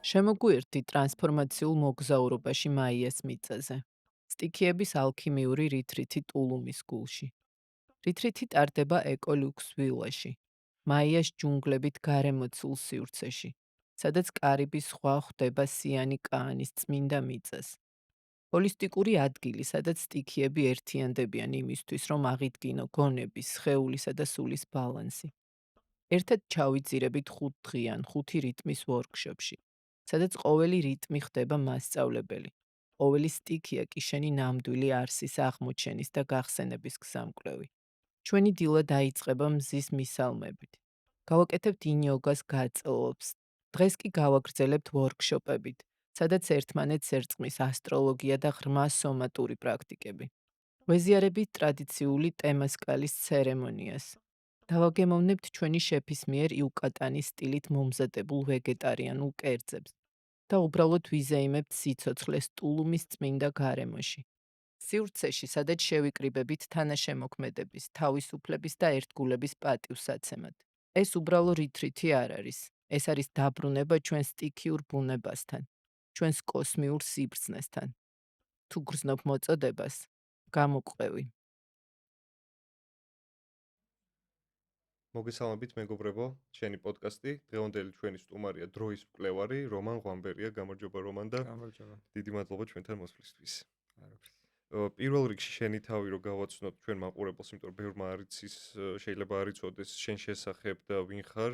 შემოგვიერთდი ტრანსფორმაციულ მოგზაურობაში მაიას მიწაზე. სტიქიების ალქიმიური რითრითი ტულუმის გულში. რითრითი ტარდება ეკოლუქს ვილაში. მაიას ჯუნგლებით გარემოცულ სივრცეში, სადაც კარიბის ზღვა ხვდება სიანი კაანის წმინდა მიწას. ჰოლისტიკური ადგილი, სადაც სტიქიები ერთიანდებიან იმისთვის, რომ აღიდგინო გონების, სხეულისა და სულის ბალანსი. ერთად ჩავიძირებით 5 დღიან 5 რიტმის ვორქშოპში, სადაც ყოველი რიტმი ხდება მასწავლებელი. ყოველი სტიქია კი შენი ნამდვილი არსის აღმოჩენის და გახსენების გზამკვლევი. ჩვენი დილა დაიწყება მზის მისალმებით. გავაკეთებთ ინიოგას გაწელვებს. დღეს კი გავაგრძელებთ ვორქშოპებით, სადაც ერთმანეთს ერწყმის ასტროლოგია და ღრმა სომატური პრაქტიკები. ვეზიარებით ტრადიციული ტემასკალის ცერემონიას. დავაგემოვნებთ ჩვენი შეფის მიერ იუკატანის სტილით მომზადებულ ვეგეტარიანულ კერძებს და უბრალოდ ვიზეიმებთ სიცოცხლეს ტულუმის წმინდა გარემოში. სივრცეში, სადაც შევიკრიბებით თანაშემოქმედების, თავისუფლების და ერთგულების პატივსაცემად. ეს უბრალო რითრითი არ არის. ეს არის დაბრუნება ჩვენ სტიქიურ ბუნებასთან, ჩვენს კოსმიურ სიბრძნესთან. თუ გრძნობ მოწოდებას, გამოყვევი. მოგესალმებით მეგობრებო, ჩვენი პოდკასტი. დღევანდელი ჩვენი სტუმარია დროის მკვლევარი რომან ღვამბერია. გამარჯობა რომან და გამარჯობა. დიდი მადლობა ჩვენთან მოსვლისთვის. არაფერს. პირველ რიგში შენი თავი რომ გავაცნოთ ჩვენ მაყურებელს, იმიტომ რომ ბევრმა არ იცის, შეიძლება არ იცოდეს შენ შესახებ და ვინ ხარ.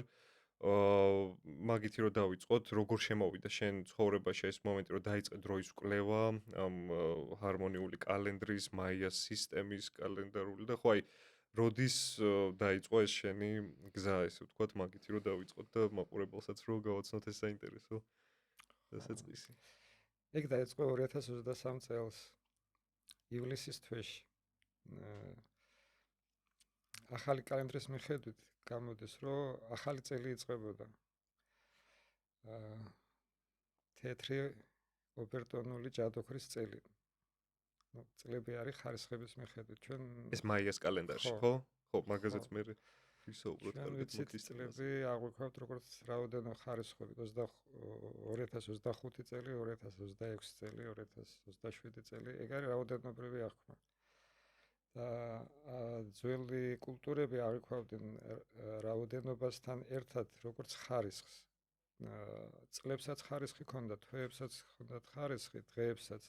მაგითი რომ დავიწყოთ, როგორ შემოვიდა შენ ცხოვრებაში ეს მომენტი, რომ დაიწყე დროის მკვლევა, ამ ჰარმონიული კალენდრის, მაიას სისტემის კალენდარული და ხო აი როდის დაიწყო ეს შენი გზა, ესე ვთქვათ, მაგითი რომ დავიწყოთ და მაყურებელსაც რომ გავაცნოთ ეს საინტერესო დასაწყისი. ეგ დაიწყო 2023 წელს ივლისის თვეში. ახალი კალენდრის მიხედვით გამოდის, რომ ახალი წელი იწყებოდა. თეთრი ოპერტონული ჯადოქრის წელი. წლები არის ხარისხების მიხედვით. ჩვენ ეს მაიას კალენდარში, ხო? ხო, მაგაზეც მე ვისაუბროთ ჩვენ კარგად ვიცით მოდის წლები აღვიქვათ როგორც რაოდენო ხარისხები 2025 წელი, 2026 წელი, 2027 წელი, ეგ არის რაოდენობრივი აღქმა. და ძველი კულტურები აღვიქვავდნენ რაოდენობასთან ერთად როგორც ხარისხს. წლებსაც ხარისხი ჰქონდა, თვეებსაც ჰქონდათ ხარისხი, დღეებსაც,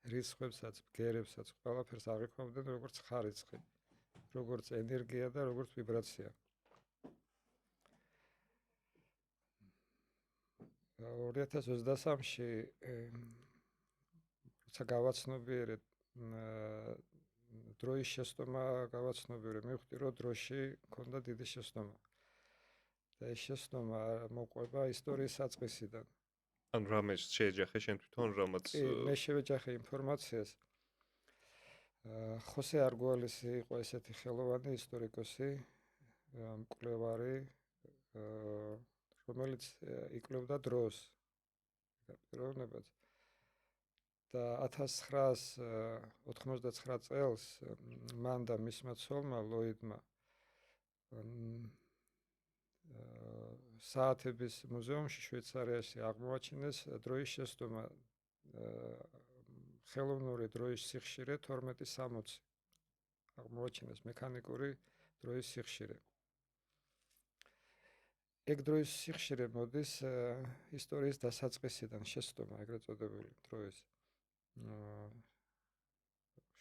რისხვებსაც, ბგერებსაც, ყველაფერს აღვიქვავდნენ როგორც ხარისხი, როგორც ენერგია და როგორც ვიბრაცია. 2023-ში როცა გავაცნობიერეთ დროის შეცდომა გავაცნობიერე, მივხვდი რომ დროში მქონდა დიდი შეცდომა. და ეს შეცდომა მოყვება ისტორიის საწყისიდან. ან რამეს შეეჯახე შენ თვითონ რამაც მე შევეჯახე ინფორმაციას. ხოსე არგუალისი იყო ესეთი ხელოვანი ისტორიკოსი, მკვლევარი, რომელიც იკვლევდა დროს. პიროვნებაც. და 1999 წელს მან და მისმა ცოლმა ლოიდმა საათების მუზეუმში შვეიცარიაში აღმოაჩინეს დროის შეცდომა, ხელოვნური დროის სიხშირე 1260. აღმოაჩინეს მექანიკური დროის სიხშირე. ეგ დროის სიხშირე მოდის ისტორიის დასაწყისიდან, შეცდომა ეგრეთ წოდებული დროის.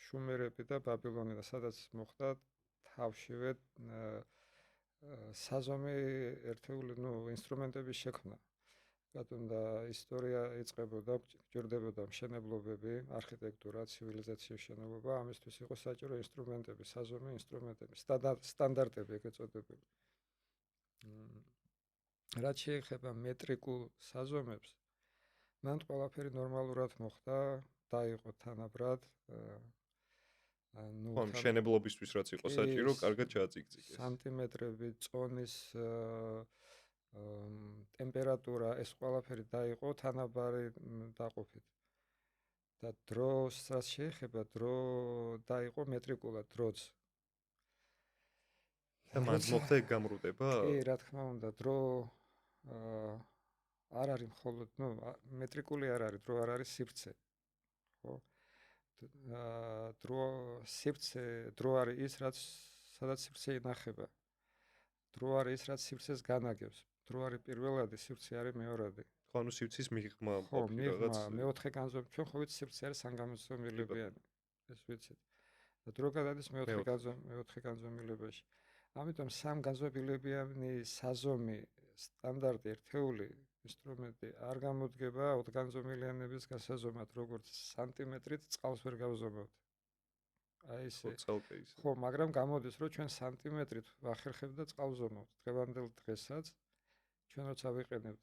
შუმერები და ბაბილონი, სადაც მოხდა თავშივე საზომი ერთეული, ინსტრუმენტების შექმნა. რატომ და ისტორია იწყებოდა, გჭირდებოდა მშენებლობები, არქიტექტურა, ცივილიზაციის მშენებლობა, ამისთვის იყო საჭირო ინსტრუმენტები, საზომი ინსტრუმენტები, სტანდარტები ეგრეთ წოდებული. რაც შეეხება მეტრიკულ საზომებს, მან ყველაფერი ნორმალურად მოხდა, დაიყო თანაბრად. ხო, მშენებლობისთვის რაც იყო საჭირო, კარგად ჩააწიგწიგეს. სანტიმეტრები, წონის ტემპერატურა, ეს ყველაფერი დაიყო თანაბარი დაყოფით. და დროს რაც შეეხება, დრო დაიყო მეტრიკულად დროც. და მას მოხდა ეგ გამრუდება? კი, რა თქმა უნდა, დრო არ არის მხოლოდ, მეტრიკული არ არის, დრო არ არის სივრცე, ხო? დრო არის ის, სადაც სივრცე ინახება. დრო არის ის, რაც სივრცეს განაგებს. დრო არის პირველადი, სივრცე არის მეორადი. ხო, ანუ სივრცის მიღმა ხო, მყოფი მიღმა, რაღაც მეოთხე განზომილება, ჩვენ ხო ვიცით სივრცე არის სამგანზომილებიანი. ეს ვიცით. და დრო გადადის მეოთხე განზომილებაში. ამიტომ სამგანზომილებიანი საზომი, სტანდარტი, ერთეული ინსტრუმენტი არ გამოდგება ოთხგანზომილიანების გასაზომად, როგორც სანტიმეტრით წყალს ვერ გავზომავთ. აი ესე. ცალკე ისე. ხო, მაგრამ გამოდის, რომ ჩვენ სანტიმეტრით ვახერხებთ და წყალზომავთ. დღევანდელ დღესაც ჩვენ როცა ვიყენებთ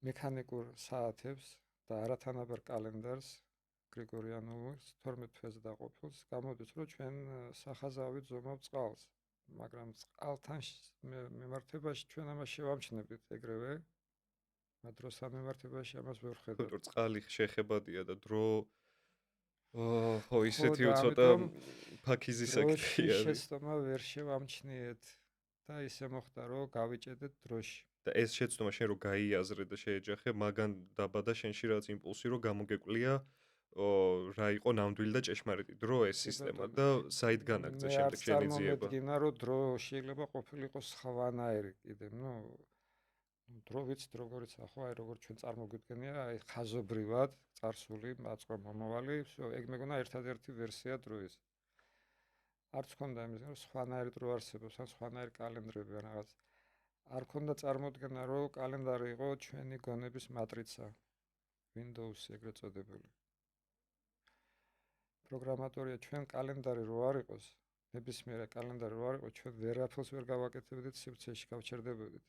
მექანიკურ საათებს და არათანაბარ კალენდარს, გრიგორიანულს 12 თვეზე დაყოფილს, გამოდის, რომ ჩვენ სახაზავით ზომავთ წყალს. მაგრამ წყალთან მიმართებაში ჩვენ ამას შევამჩნევთ ეგრევე. მაგრამ დროსთან მიმართებაში ამას ვერ ხედავთ. თორე წყალი შეხებადია და დრო ხო, ხო, ისეთი და უცოტა ამიტომ ფაქიზი დროში საკითხი არის. შეცდომა ვერ შევამჩნიეთ და ისე მოხდა, რომ გავიჭედეთ დროში. და ეს შეცდომა შენ რო გაიაზრე და შეეჯახე, მაგან დაბადა შენში რაღაც იმპულსი, რომ გამოგეკვლია რა იყო ნამდვილი და ჭეშმარიტი დრო ეს კი, სისტემა ბატონო. და საით განაგწე მე შემდეგ არც შენი ძიება. წარმომედგინა, რომ დრო შეიძლება ყოფილიყო სხვანაირი კიდე, დრო ვიცით როგორიცაა, ხო, აი როგორ ჩვენ წარმოგვიდგენია, აი ხაზობრივად წარსული, მაწყვა, მომავალი, всё, ეგ მეგონა ერთადერთი ვერსია დროის. არც ქონდა იმის, რომ სხვანაირი დრო არსებობს, ან სხვანაირი კალენდრები ან რაღაც. არ ქონდა წარმოდგენა, რომ კალენდარი იყო ჩვენი გონების მატრიცა, Windows-ი ეგრეთ წოდებული. პროგრამატორია ჩვენ კალენდარი რო არ იყოს, ნებისმიერ კალენდარი რო არ იყოს, ჩვენ ვერაფერს ვერ გავაკეთებდით სივრცეში, გავჩერდებოდით.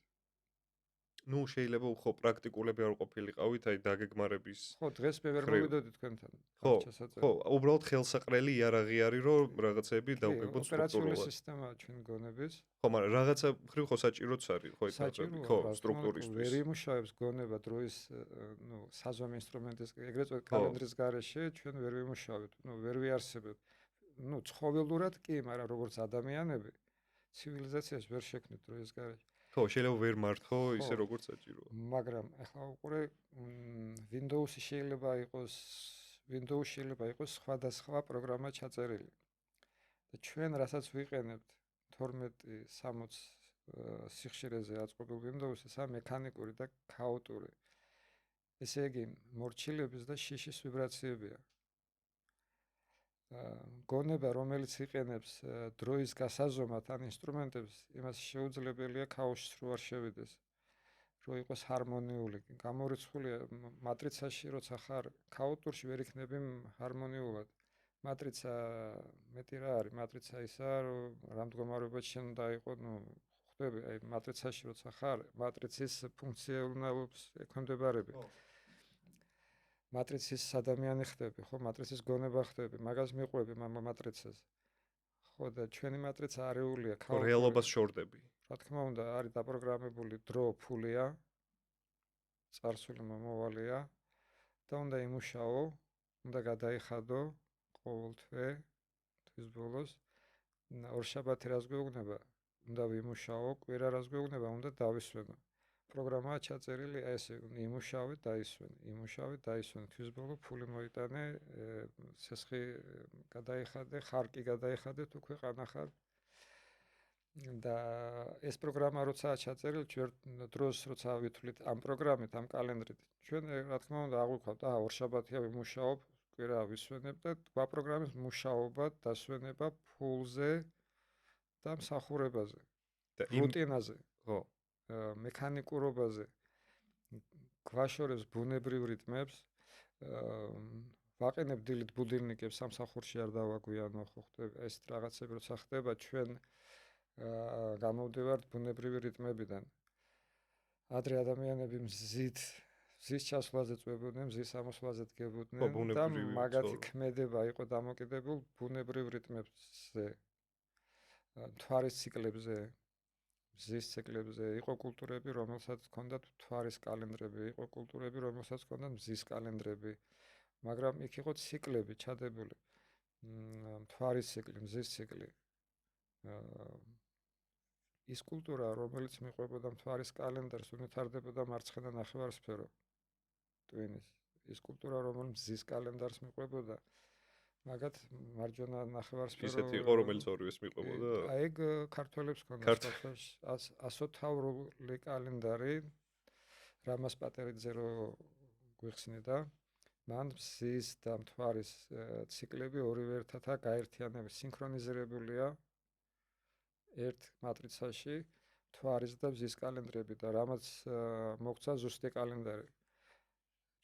ნუ შეიძლება უხო პრაქტიკულები არ ყოფილიყავით, აი დაგეგმარების ხო, დღეს მე ვერ ხრივ. მოვიდოდი თქვენთან. ხო, ჩასაწერი. ხო, უბრალოდ ხელსაყრელი იარაღი არის, რომ რაღაცები დავგეგმოთ ოპერაციული სტრუქტურულად. სისტემაა ჩვენ გონების. ხო, მაგრამ რაღაცა ხრივ ხო საჭიროც არის, ხო, ეს საჭიროა, ხო, რა თქმა უნდა, სტრუქტურისთვის. ვერ იმუშავებს გონება დროის, საზომი ინსტრუმენტის, ეგრეთ წოდებული კალენდრის გარეშე ჩვენ ვერ ვიმუშავებთ, ვერ ვიარსებებთ. ცხოველურად კი, მაგრამ როგორც ადამიანები ცივილიზაციას ვერ შექმნით დროის გარეშე. ხო, შეიძლება ვერ მართო ისე როგორც საჭიროა. მაგრამ ახლა უყურე, Windows-ი შეიძლება იყოს სხვადასხვა პროგრამა ჩაწერილი. და ჩვენ რასაც ვიყენებთ 1260 სიხშირეზე აწყობილ Windows-ისა მექანიკური და ქაოტური. ესე იგი, მორჩილების და შიშის ვიბრაციებია. გონება, რომელიც იყენებს დროის გასაზომად ან ინსტრუმენტებს, იმას შეუძლებელია ქაოსში რო არ შევიდეს, რომ იყოს ჰარმონიული. გამორიცხულია მატრიცაში, როცა ხარ ქაოტურში ვერ იქნები ჰარმონიულად. მატრიცა მეტი რა არის? მატრიცა ისაა, რომ რა მდგომარეობაში შენ უნდა იყო, ხვდები, აი მატრიცაში როცა ხარ, მატრიცის ფუნქციონალობს ექვემდებარები. მატრიცის ადამიანი ხდები, ხო, მატრიცის გონება ხდები, მაგას მიყვები მატრიცას. ხო, და ჩვენი მატრიცა არეულია, ხო, რეალობას შორდები. რა თქმა უნდა, არის დაპროგრამებული დრო ფულია, წარსული მომავალია და უნდა იმუშაო, უნდა გადაიხადო ყოველთვე თვის ბოლოს. ორშაბათი რას გვეუბნება? უნდა ვიმუშაო, კვირა რას გვეუბნება? უნდა დავისვენო. პროგრამაა ჩაწერილი ესე, იმუშავე, დაისვენე, თვის ბოლო ფული მოიტანე, სესხი გადაიხადე, ხარკი გადაიხადე, თუ ქვეყანა ხარ. და ეს პროგრამა როცა ჩაწერილი, ჩვენ დროს როცა ვითვლით ამ პროგრამით, ამ კალენდრით, ჩვენ რა თქმა უნდა აღვიქვათ, ორშაბათია ვიმუშაობ, კვირა ვისვენებ და გვაპროგრამებს მუშაობა, დასვენება ფულზე და მსახურებაზე, რუტინაზე, ხო, მექანიკურობაზე, გვაშორებს ბუნებრივ რიტმებს, ვაყენებ დილით ბუდილნიკებს, სამსახურში არ დავაგვიანო, ხო ხდება, ეს რაღაცები როცა ხდება, ჩვენ გამოვდივართ ბუნებრივი რიტმებიდან. ადრე ადამიანები მზის ჩასვლაზე წვებოდნენ, მზის ამოსვლაზე დგებოდნენ და მაგათი ქმედება იყო დამოკიდებული ბუნებრივ რიტმებზე, მთვარის ციკლებზე, მზის ციკლებზე. იყო კულტურები, რომელსაც ჰქონდათ მთვარის კალენდრები, იყო კულტურები, რომელსაც ჰქონდათ მზის კალენდრები, მაგრამ იქ იყო ციკლები ჩადებული. მთვარის ციკლი, მზის ციკლი. ის კულტურა, რომელიც მიყვებოდა მთვარის კალენდარს, უნეთარდებოდა მარცხენა ნახევარსფერო ტვინის. ის კულტურა, რომელიც მზის კალენდარს მიყვებოდა, მაგათ მარჯვენა ნახევარსფერო ისეთი იყო, რომელიც ორივეს მიყვებოდა. აი ეგ ქართველებს ქონდა სხვათაშორის ასოთავრული კალენდარი, რამას პატერიძე რო გვიხსნიდა, მან მზის და მთვარის ციკლები ორივე ერთადაა გაერთიანებული, სინქრონიზირებულია ერთ მატრიცაში მთვარის და მზის კალენდრები და რამაც მოგცა ზუსტი კალენდარი.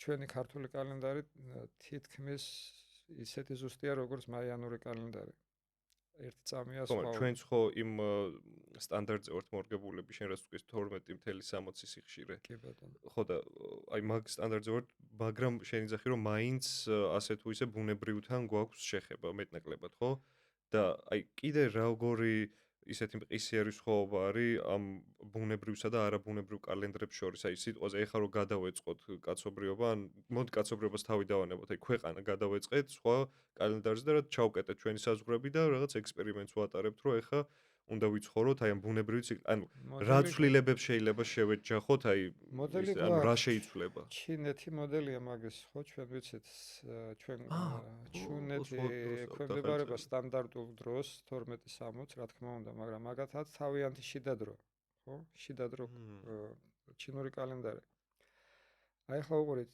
ჩვენი ქართული კალენდარი თითქმის ისეთი ზუსტია, როგორც მაიანური კალენდარი. ერთი წამია სხვა. ჩვენც ხო იმ სტანდარტზე ვართ მორგებულები, შენ რაც თქვი 12.60 სიხშირე. კი ბატონო. ხო და აი მაგ სტანდარტზე ვართ, მაგრამ შენ იძახი რომ მაინც ასე თუ ისე ბუნებრივთან გვაქვს შეხება მეტნაკლებად, ხო? და აი კიდე როგორი ისეთი მყისიერი სხვაობა არის ამ ბუნებრივსა და არაბუნებრივ კალენდრებს შორის. აი სიტყვაზე ეხლა რომ გადავეწყოთ კაცობრიობა, ან მოდი კაცობრიობას თავი დავანებოთ, აი ქვეყანა გადავეწყეთ სხვა კალენდარზე და რა ჩავკეტეთ ჩვენი საზღვრები და რაღაც ექსპერიმენტს ვატარებთ, რომ ეხლა უნდა ვიცხოვროთ აი ამ ბუნებრივი ციკლი. ანუ რა ცვლილებებს შეიძლება შევეჯახოთ, აი ანუ რა შეიცვლება? ჩინეთი მოდელია მაგის, ხო, ჩვენ ვიცით, ჩვენ ჩინეთი ექვემდებარება სტანდარტულ დროს 12:60, რა თქმა უნდა, მაგრამ მაგათაც თავიანთი შიდა დრო, ხო? შიდა დრო ჩინური კალენდარი. აი ახლა უყურეთ,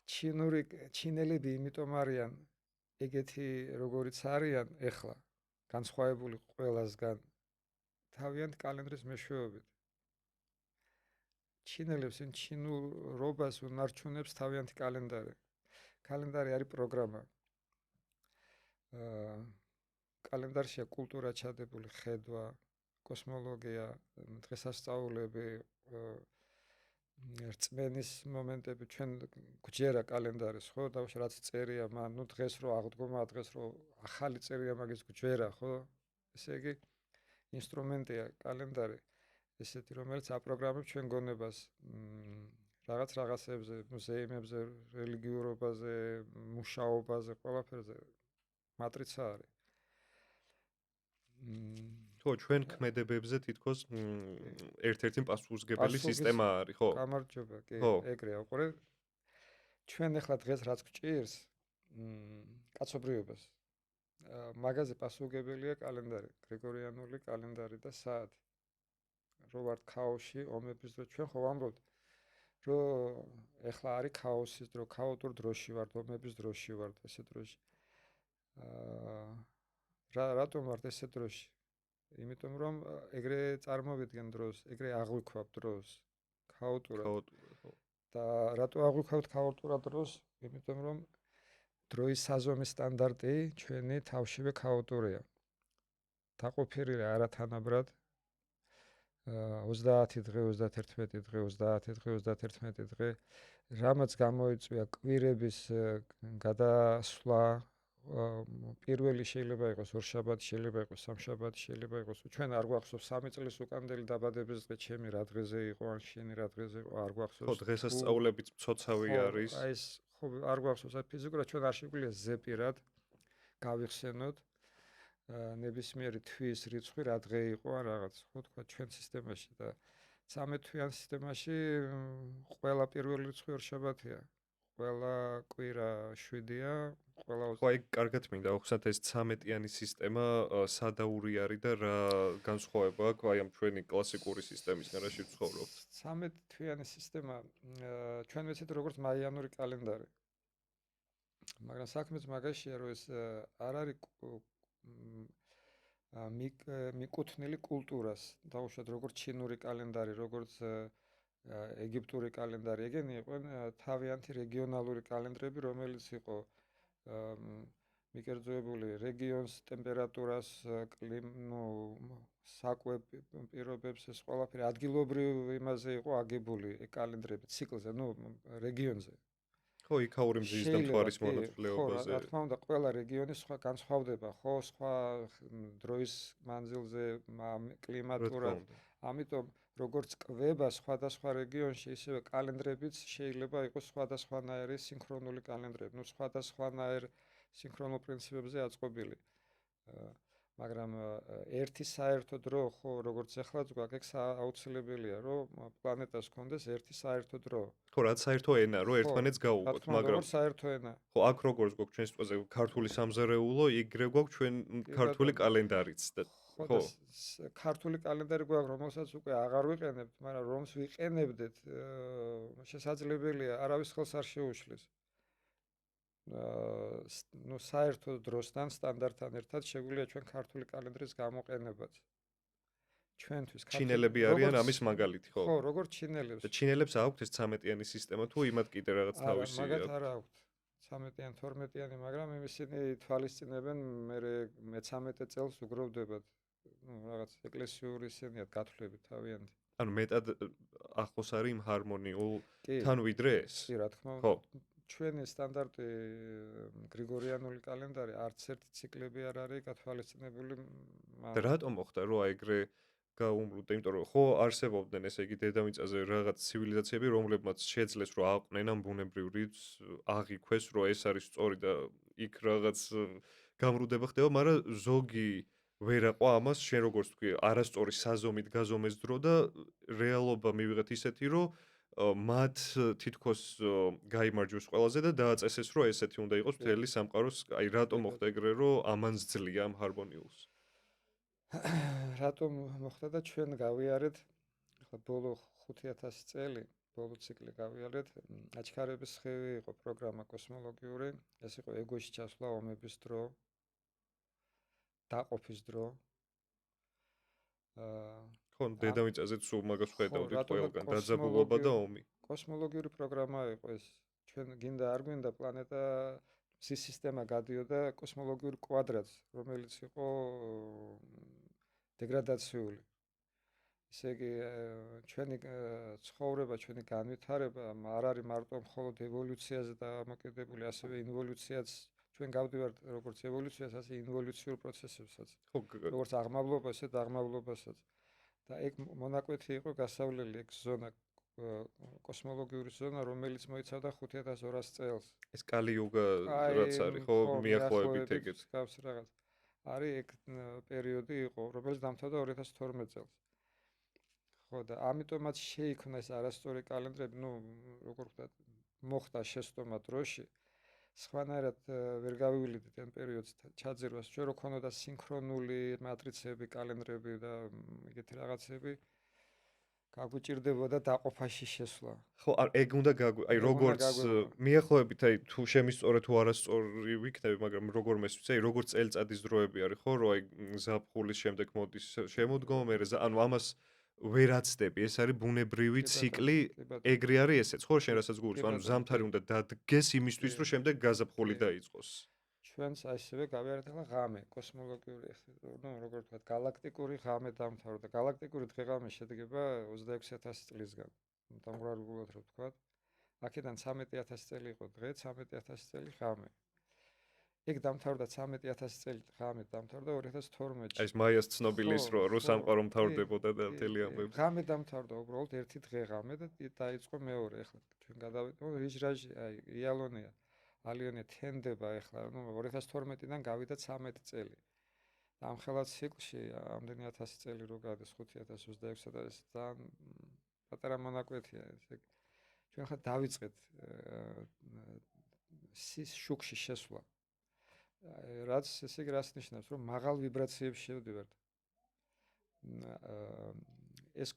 ჩინელები იმიტომ არიან ეგეთი როგორიც არიან ეხლა განსხვავებული ყველასგან თავიანთ კალენდრის მეშვეობით. ჩინელებს იმ ჩინურ რობას უნარჩუნებს თავიანთი კალენდარი. კალენდარი არის პროგრამა. კალენდარშია კულტურა ჩადებული, ხედვა, კოსმოლოგია, დღესასწაულები, რწმენის მომენტები, ჩვენ გვჯერა კალენდარის, ხო, და რაც წერია, ნუ დღეს რო აღდგომა, დღეს რო ახალი წერია, მაგის გვჯერა, ხო? ესე იგი ინსტრუმენტია კალენდარი, ესეთი რომელიც აპროგრამებს ჩვენ გონებას რაღაცებზე, მუზეიმებზე, რელიგიურობაზე, მუშაობაზე, ყველაფერზე მატრიცა არის. ხო, ჩვენ ქმედებებზე თითქოს ერთ-ერთი პასუხისმგებელი სისტემა არის, ხო? გამარჯობა, კი, ეგრეა, უყურე. ჩვენ ახლა დღეს რაც გვჭირს, კაცობრიობას, მაგაზე პასუხისმგებელია კალენდარი, გრიგორიანული კალენდარი და საათი. რო ვართ ქაოსში, ომების დრო, ჩვენ ხო ვამბობთ, რომ ახლა არის ქაოსის დრო, ქაოტურ დროში ვართ, ომების დროში ვართ, ესე დროში. რატომ ვართ ესე დროში? იმიტომ რომ ეგრე წარმოვიდგენ დროს, ეგრე აღვიქვავთ დროს, ქაოტურად. და რატო აღვიქვავთ ქაოტურად დროს? იმიტომ რომ დროის საზომის სტანდარტი ჩვენი თავშივე ქაოტურია. დაყოფილია არათანაბრად 30 დღე, 31 დღე, 30 დღე, 31 დღე, რამაც გამოიწვია კვირების გადასვლა, პირველი შეიძლება იყოს ორშაბათი, შეიძლება იყოს სამშაბათი, შეიძლება იყოს. ჩვენ არ გვახსოვს 3 წლის უკანდელი დაბადების დღე ჩემი რა დღეზე იყო, ან შენი რა დღეზე იყო, არ გვახსოვს. ხო, დღესასწაულებიც მცოცავი არის. აი ეს ხო არ გვახსოვს, აი ფიზიკურად ჩვენ არ შეგვიძლია ზეპირად გავიხსენოთ ნებისმიერი თვის რიცხვი რა დღე იყო ან რაღაც, ხო თქვა ჩვენ სისტემაში და 13 თვიან სისტემაში ყველა პირველი რიცხვი ორშაბათია. ყველა კვირა 7-ია, ყველა ხო, აი კარგად მინდა ახსნათ ეს 13-იანი სისტემა სადაური არის და რა განსხვავება აქვს აი ამ ჩვენი კლასიკური სისტემისგან, რაში ვცხოვრობთ. 13 თვიანი სისტემა ჩვენ ვიცით როგორც მაიანური კალენდარი. მაგრამ საქმეც მაგაშია, რომ ეს არ არის მიკუთვნილი კულტურას, დაუშვათ როგორც ჩინური კალენდარი, როგორც ეგვიპტური კალენდარი, ეგენი იყვნენ თავიანთი რეგიონალური კალენდრები, რომელიც იყო მიკერძოებული რეგიონს, ტემპერატურას, საკვებ პირობებს, ეს ყველაფერი ადგილობრივ იმაზე იყო აგებული კალენდრები, ციკლზე, რეგიონზე. ხო, იქაური მზის და მთვარის მონაცვლეობაზე. ხო, რა თქმა უნდა, ყველა რეგიონი სხვა განსხვავდება, ხო, სხვა დროის მანძილზე, კლიმატურად. ამიტომ როგორც კვება სხვადასხვა რეგიონში, ისევე კალენდრებიც შეიძლება იყოს სხვადასხვანაირი სინქრონული კალენდრები, სხვადასხვანაირ სინქრონულ პრინციპებზე აწყობილი. მაგრამ ერთი საერთო დრო ხო როგორც ეხლაც გვაქვს აუცილებელია რომ პლანეტას ჰქონდეს ერთი საერთო დრო. ხო, რაც საერთო ენა, რომ ხო, ერთმანეთს რა გაუგოთ, თქმა უნდა, მაგრამ როგორც საერთო ენა. ხო, აქ როგორც გვაქვს ჩვენს წვაზე ქართული სამზარეულო, იგრე გვაქვს ჩვენ კი ქართული ბატონო. კალენდარიც და ხო ხო. და ქართული კალენდარი გვაქვს, რომელსაც უკვე აღარ ვიყენებთ, მაგრამ რომს ვიყენებდეთ, შესაძლებელია არავის ხელს არ შეუშლის. ნუ საერთო დროსთან, სტანდარტთან ერთად შეგვიძლია ჩვენ ქართული კალენდრის გამოყენებაც. ჩვენთვის ჩინელები არიან ამის მაგალითი, ხო? ხო, როგორც ჩინელებს. და ჩინელებს აქვთ ეს 13-იანი სისტემა თუ იმათ კიდე რაღაც არა, თავისი მაგათ აქვთ? არ აქვთ. 13-იანი, 12-იანი, მაგრამ ისინი თვალისწინებენ მე 13 წელს უგროვდებათ. ნუ რაღაც ეკლესიური ისინიათ გათვლები თავიანთი. ანუ მეტად ახლოს არის იმ ჰარმონიულ კი. თან ვიდრე ეს. კი, რა თქმა ხო. უნდა. ჩვენი სტანდარტი გრიგორიანული კალენდარი არც ერთი ციკლები არ არის გათვალისწინებული. და რატომ მოხდა რომ აი ეგრე გაუმრუდა? იმიტომ რომ ხო არსებობდნენ ესე იგი დედამიწაზე რაღაც ცივილიზაციები, რომლებმაც შეძლეს რომ აყვნენ ამ ბუნებრივ რიცხვს, აღიქვეს რომ ეს არის სწორი და იქ რაღაც გამრუდება ხდება, მაგრამ ზოგი ვერ აყვა ამას, შენ როგორც თქვი, არასწორი საზომით გაზომეს დრო და რეალობა მივიღეთ ისეთი, რომ მათ თითქოს გაიმარჯვეს ყველაზე და დააწესეს რომ ესეთი უნდა იყოს მთელი სამყაროს, აი რატომ მოხდა ეგრე რომ ამან ძლია ამ ჰარმონიულს? რატომ მოხდა და ჩვენ გავიარეთ ახლა ბოლო 5000 წელი, ბოლო ციკლი გავიარეთ, აჩქარების ხევი იყო პროგრამა კოსმოლოგიური, ეს იყო ეგოში ჩასვლა ომების დრო, დაყოფის დრო. ხო, დედამიწაზე სულ მაგას ხედავდით რატომ ყველგან, დაძაბულობა და ომი. კოსმოლოგიური პროგრამა იყო ეს. ჩვენ გინდა არ გვინდა პლანეტა მზის სისტემა გადიოდა კოსმოლოგიურ კვადრატს, რომელიც იყო დეგრადაციული. ესე იგი, ჩვენი ცხოვრება, ჩვენი განვითარება არ არის მარტო მხოლოდ ევოლუციაზე დამოკიდებული, ასევე ინვოლუციაც ჩვენ გავდივართ როგორც ევოლუციას, ასე ინვოლუციურ პროცესებსაც. ხო, როგორც აღმავლობა, ესე აღმავლობასაც. და ეგ მონაკვეთი იყო გასავლელი ეგ ზონა, კოსმოლოგიური ზონა, რომელიც მოიცავდა 5200 წელს. ეს კალიუგა რაც არის, ხო, მიახლოებით ეგეთ. გავს რაღაც. არის ეგ პერიოდი იყო, რომელიც დამთავრდა 2012 წელს. ხო და ამიტომაც შეიქმნა ეს არასწორი კალენდრები, ნუ როგორ ვთქვათ, მოხდა შეცდომა დროში. სხვანაირად ვერ გავივლიდით ამ პერიოდს ჩაძირვას, ჩვენ რო ქონოდა სინქრონული მატრიცები, კალენდრები და ეგეთი რაღაცები, გაგვიჭირდებოდა დაყოფაში შესვლა. ხო, ეგ უნდა აი როგორც მიახლოებით, აი თუ შემისწორე თუ არასწორი ვიქნები, მაგრამ როგორ მესვიცე, აი როგორც წელწადის დროები არის, ხო, რომ აი ზაფხულის შემდეგ მოდის შემოდგომა, მე ანუ ამას ვერ აცდები, ეს არის ბუნებრივი ციკლი, ეგრე არის ესეც, ხო, შენ რასაც გულს, ანუ ზამთარი უნდა დადგეს იმისთვის, რომ შემდეგ გაზაფხული დაიწყოს. ჩვენს ასევე გავიარეთ ახლა ღამე, კოსმოლოგიური, ნუ როგორ ვთქვათ, galaktikuri ღამე დამთავრდა. galaktikuri დღე-ღამე შედგება 26000 წლისგან. დამღრარულად რო ვთქვათ. აქედან 13000 წელი იყო დღე, 13000 წელი ღამე. ეგ დამთავრდა 13000 წელი ღამე დამთავრდა 2012-ში. ეს მაიას ცნობილის რო სამყარო მთავრდებოდა და მთელი ამბები. ღამე დამთავრდა უბრალოდ ერთი დღე ღამე და დაიწყო მეორე. ახლა ჩვენ გადავიდეთ, რიჟრაჟი, აი იალონია, ალიონე თენდება ახლა, ნუ 2012-დან გავიდა 13 წელი. და ამ ხელად ციკლში ამდენი 1000 წელი რო გადის 5026 და ეს ძალიან პატარა მონაკვეთია ეს. ჩვენ ხა დავიწყეთ შუქში შესვლა. რაც ესე იგი რას ნიშნავს, რომ მაღალ ვიბრაციებში შევდივართ. ეს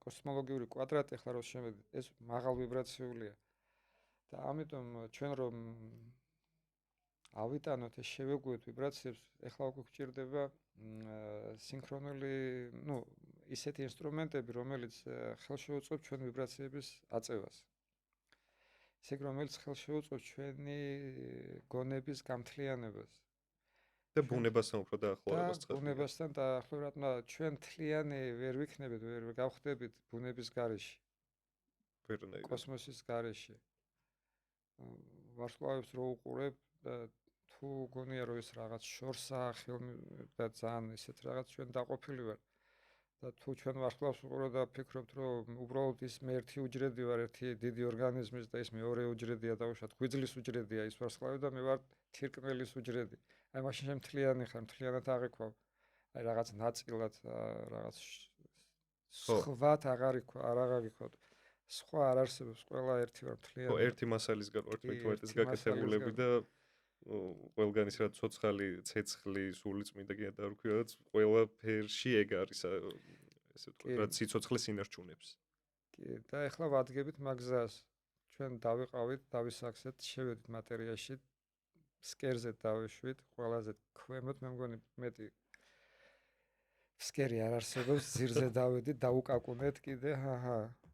კოსმოლოგიური კვადრატი ახლა რო შევედით, ეს მაღალ ვიბრაციულია. და ამიტომ ჩვენ რომ ავიტანოთ ეს შევეგუოთ ვიბრაციებს, ახლა უკვე გვჭირდება სინქრონული, ნუ ისეთი ინსტრუმენტები, რომელიც ხელშეუწყობს ჩვენ ვიბრაციების აწევას. ისე რომელიც ხელშეუწყობს ჩვენი გონების გამთლიანებას. და ბუნებასთან უფრო დაახლოებას ცხადია. ბუნებასთან დაახლოებით, მაგრამ ჩვენ თლიანი ვერ ვიქნებით, ვერ გავხდებით ბუნების გარეშე. ვერნაირად. კოსმოსის გარეშე. ვარსკვლავებს რო უყურებ და თუ გონია რომ ეს რაღაც შორსაა, და ძალიან ისეთ რაღაც ჩვენ დაყოფილი ვარ. და თუ ჩვენ ვარსკვლავს ვუყურო და ვფიქრობთ, რომ უბრალოდ ის მე ერთი უჯრედი ვარ, ერთი დიდი ორგანიზმის და ის მეორე უჯრედია დაუშვათ, ღვიძლის უჯრედია ის ვარსკვლავი და მე ვარ თირკმელის უჯრედი. აი მაშინ შენ მთლიანი ხარ, მთლიანად აღიქვავ. აი რაღაც ნაწილად, რაღაც სხვად აღარ აღიქვავ. სხვა არ არსებობს, ყველა ერთი ვარ მთლიანი. ერთი მასალისგან ვართ მეთუეტეს გაკეთებულები და ყველგანის რა ცოცხალი, ცეცხლი, სულიწმიდა კი და რქვიაც ყველა ფერში ეგ არის ესე ვთქვათ, რაც სიცოცხლეს ინარჩუნებს. კი, და ეხლა ვადგებით მაგზას. ჩვენ დავიყავით, დავისახსეთ, შევედით მატერიაში, ფსკერზე დავეშვით, ყველაზე ქვემოთ მე მგონი მეტი ფსკერი არ არსებობს, ძირზე დავედით, დაუკაკუნეთ კიდე,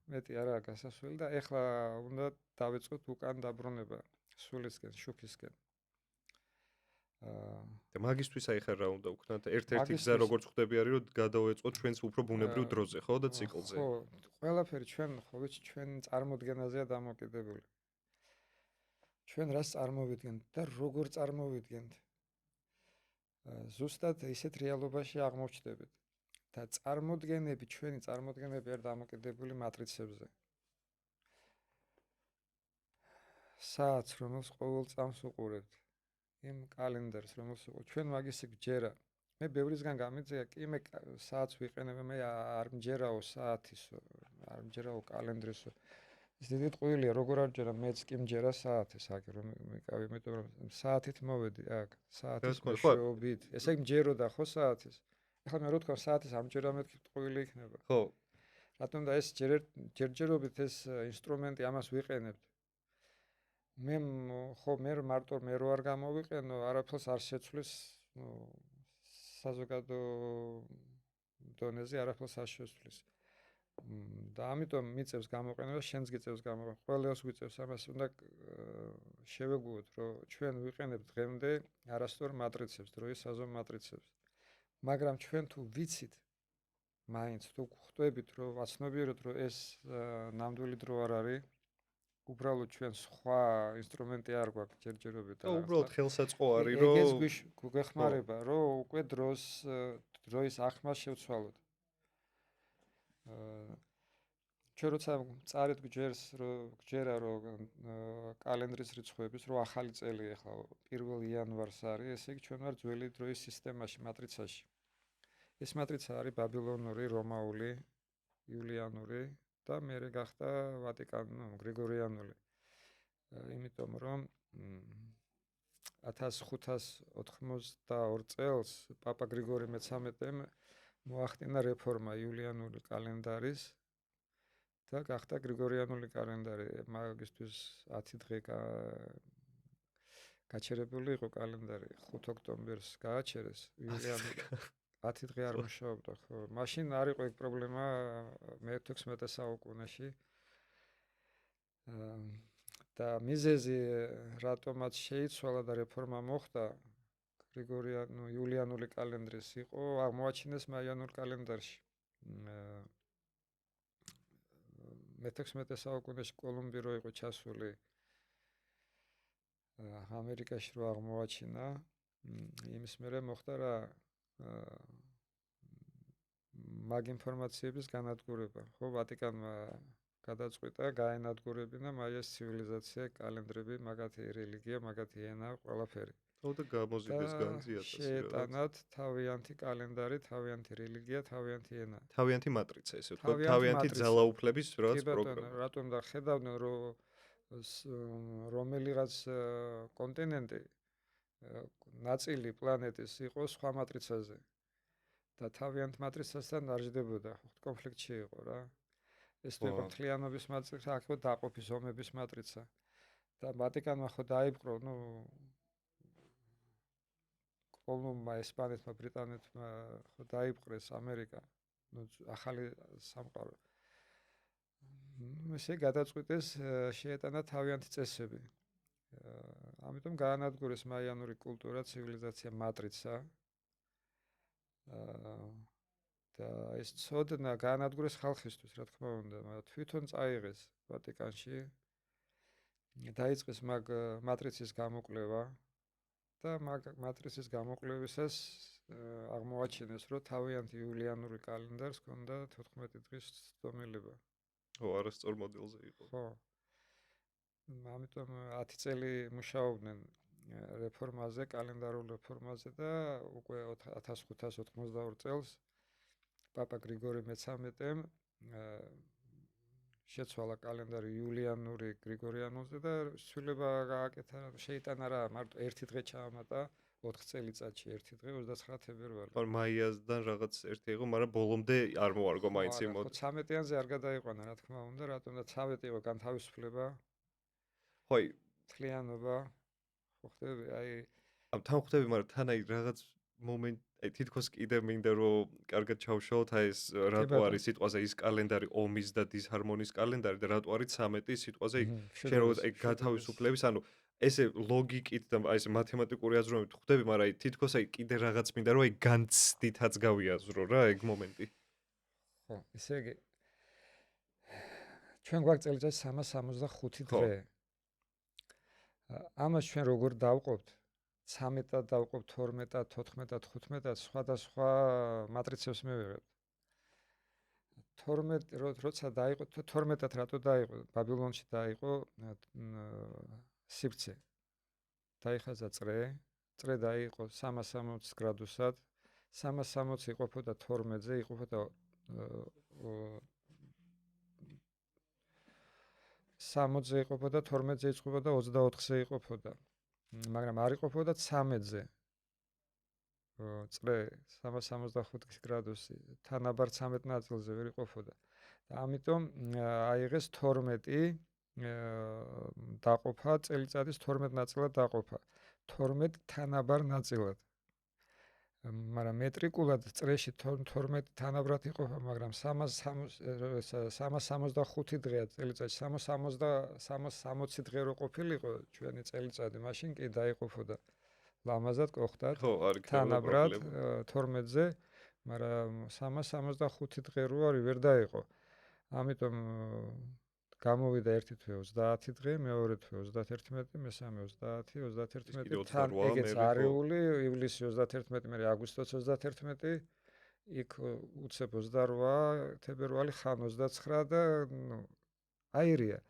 მეტი არაა გასასვლელი და ეხლა უნდა დავიწყოთ უკან დაბრუნება სულისკენ, შუქისკენ. და მაგისთვის აი ხარ რა უნდა ვქნათ? ერთ-ერთი გზა როგორც ხვდები არის, რომ გადავეწყოთ ჩვენს უფრო ბუნებრივ დროზე, ხო და ციკლზე. ხო, ყველაფერი ჩვენ, ხო ვიცი, ჩვენ წარმოდგენაზეა დამოკიდებული. ჩვენ რას წარმოვიდგენთ და როგორ წარმოვიდგენთ? ზუსტად ისეთ რეალობაში აღმოჩნდებით. და წარმოდგენები, ჩვენი წარმოდგენები არ დამოკიდებული მატრიცებზე. საათს, რომელს ყოველ წამს უყურებთ, იმ კალენდარს, რომელს ჩვენ მაგისი გჯერა. მე ბევრისგან გამიძია, კი მე საათს ვიყენებ, მე არ მჯერაო საათისო, არ მჯერაო კალენდრისო. ის დიდი ტყუილია, როგორ არ ჯერა, მეც კი მჯერა საათის, აქ რომ მეკავი, იმიტომ რომ საათით მოვედი, აქ, საათის მეშვეობით. ესე იგი მჯეროდა ხო საათის? ეხლა მე რო თქვა საათის ამჯერა მეთქი ტყუილი იქნება. ხო. რატომ და ეს ჯერჯერობით ეს ინსტრუმენტი ამას ვიყენებთ. მე ხო მე მარტო მე რო არ გამოვიყენო, არაფერს არ შეცვლის, საზოგადო დონეზე არაფერს არ შეცვლის. და ამიტომ მიწევს გამოყენება, შენს გიწევს გამოყენება, ყველას გვიწევს ამას უნდა შევეგუოთ, რომ ჩვენ ვიყენებთ დღემდე არასწორ მატრიცებს, დროის საზომ მატრიცებს. მაგრამ ჩვენ თუ ვიცით, მაინც თუ ხვდებით, რომ ვაცნობიეროთ, რომ ეს ნამდვილი დრო არ არის, უბრალოდ ჩვენ სხვა ინსტრუმენტი არ გვაქვს ჯერჯერობით და უბრალოდ ხელსაწყო არის, რომ ეგეც გვეხმარება, რომ უკვე დროის ახმას შევცვალოთ. ჩვენ როცა წარით გჯერა რომ კალენდრის რიცხვების რომ ახალი წელი ახლა 1 იანვარს არის, ესე იგი ჩვენ ვარ ძველი დროის სისტემაში, მატრიცაში. ეს მატრიცა არის ბაბილონური, რომაული, იულიანური და მერე გახდა გრიგორიანული. იმიტომ რომ 1582 წელს პაპა გრიგორი მე-13-მ მოახდინა რეფორმა იულიანური კალენდარის და გახდა გრიგორიანული კალენდარი. მაგისთვის 10 დღე გაჩერებული იყო კალენდარი, 5 ოქტომბერს გააჩერეს იულიანური. 10 დღე არ მუშაობდა, ხო. მაშინ არ იყო ეგ პრობლემა მე-16 საუკუნეში. და მიზეზი რატომაც შეიცვალა და რეფორმა მოხდა იულიანული კალენდრის იყო აღმოაჩინეს მაიანურ კალენდარში. მე-16 საუკუნეში კოლუმბი რო იყო ჩასული ამერიკაში რო აღმოაჩინა, იმის მერე მოხდა რა მაგ ინფორმაციების განადგურება. ხო, ვატიკანმა გადაწყვიტა გაენადგურებინა მაიას ცივილიზაცია, კალენდრები, მაგათი რელიგია, მაგათი ენა, ყველაფერი. ხო და გამოზიდეს განძიატა. შეეტანათ თავიანთი კალენდარი, თავიანთი რელიგია, თავიანთი ენა. თავიანთი მატრიცა, ესე ვთქვათ, თავიანთი ძალაუფლების რაც პროგრამა. რატომ და ხედავდნენ, რომ რომელიღაც კონტინენტი ნაწილი პლანეტის იყო სხვა მატრიცაზე და თავიანთ მატრიცასთან არ ჯდებოდა, კონფლიქტში იყო რა. ეს თუ იყო მთლიანობის მატრიცა, აქ იყო დაყოფის ომების მატრიცა. და ვატიკანმა ხო დაიპყრო, კოლუმბმა, ესპანეთმა, ბრიტანეთმა ხო დაიპყრეს ამერიკა, ახალი სამყარო. ესე გადაწყვიტეს შეეტანა თავიანთი წესები. ამიტომ გაანადგურეს მაიანური კულტურა, ცივილიზაცია, მატრიცა. და ეს ცოდნა გაანადგურეს ხალხისთვის, რა თქმა უნდა, თვითონ წაიღეს ვატიკანში. დაიწყეს მაგ მატრიცის გამოკვლევა და მაგ მატრიცის გამოკვლევისას აღმოაჩინეს, რომ თავიანთი იულიანური კალენდარს ჰქონდა 14 დღის ცდომილება. ხო, არასწორ მოდელზე იყო. ხო. ამიტომ 10 წელი მუშაობდნენ რეფორმაზე, კალენდარულ რეფორმაზე და უკვე 1592 წელს პაპა გრიგორი მე-13-მ შეცვალა კალენდარი იულიანური გრიგორიანულზე და ცვლილება გააკეთა, შეიტანა რა, მარტო ერთი დღე ჩაამატა 4 წელიწადში ერთი დღე 29 თებერვალი. ხო, მაიასდან რაღაც ერთი იყო, მაგრამ ბოლომდე არ მოარგო მაინც იმ ხო, 13-იანზე არ გადაიყვანა, რა თქმა უნდა, რატომ და 13 იყო განთავისუფლება. ხო, თლიანობა. ხო ხდები, აი ამ თან ხვდები, მაგრამ თან აი რაღაც მომენტ აი თითქოს კიდე მინდა რომ კარგად ჩავშალოთ აი ეს რატო არის სიტყვაზე ის კალენდარი ომის და დისჰარმონიის კალენდარი და რატო არის 13 სიტყვაზე შენ რო აი გათავისუფლების ანუ ესე ლოგიკით და აი ესე მათემატიკური აზროვნებით ხვდები, მაგრამ აი თითქოს აი კიდე რაღაც მინდა რომ აი განცდითაც გავიაზრო რა ეგ მომენტი. ხო, ესე იგი ჩვენ გვაქვს წელიწადში 365 დღე. ამას ჩვენ როგორ დავყოფთ? 13-ად დავყოფთ, 12-ად, 14-ად, 15-ად, სხვადასხვა მატრიცებს მივიღებთ. 12 როცა დაიყო 12-ად რატო დაიყო? ბაბილონში დაიყო სივრცე. დაიხაზა წრე, წრე დაიყო 360 გრადუსად, 360 იყოფოდა 12-ზე, იყოფოდა 60-ზე იყოფოდა, 12-ზე იყოფოდა, 24-ზე იყოფოდა. მაგრამ არ იყოფოდა 13-ზე. წრე 365 გრადუსი, თანაბარ 13 ნაწილზე ვერ იყოფოდა. და ამიტომ აიღეს 12 დაყოფა, წელიწადის 12 ნაწილად დაყოფა. 12 თანაბარ ნაწილად. მაგრამ მეტრიკულად წრეში 12 თანაბრად იყოფა, მაგრამ 365 დღეა წელიწადში, 360 დღე რო ყოფილიყო ჩვენი წელიწადი, მაშინ კი დაიყოფოდა ლამაზად კოხტად. თანაბრად 12-ზე, მაგრამ 365 დღე რო არის ვერ დაიყო. ამიტომ გამოვიდა ერთი თვე 30 დღე, მეორე თვე 31, მესამე 30, 31, თან ეგეც არეული, ივლისი 31, მე აგვისტოს 31, იქ უცებ 28 თებერვალი ხან 29 და ნუ აირია.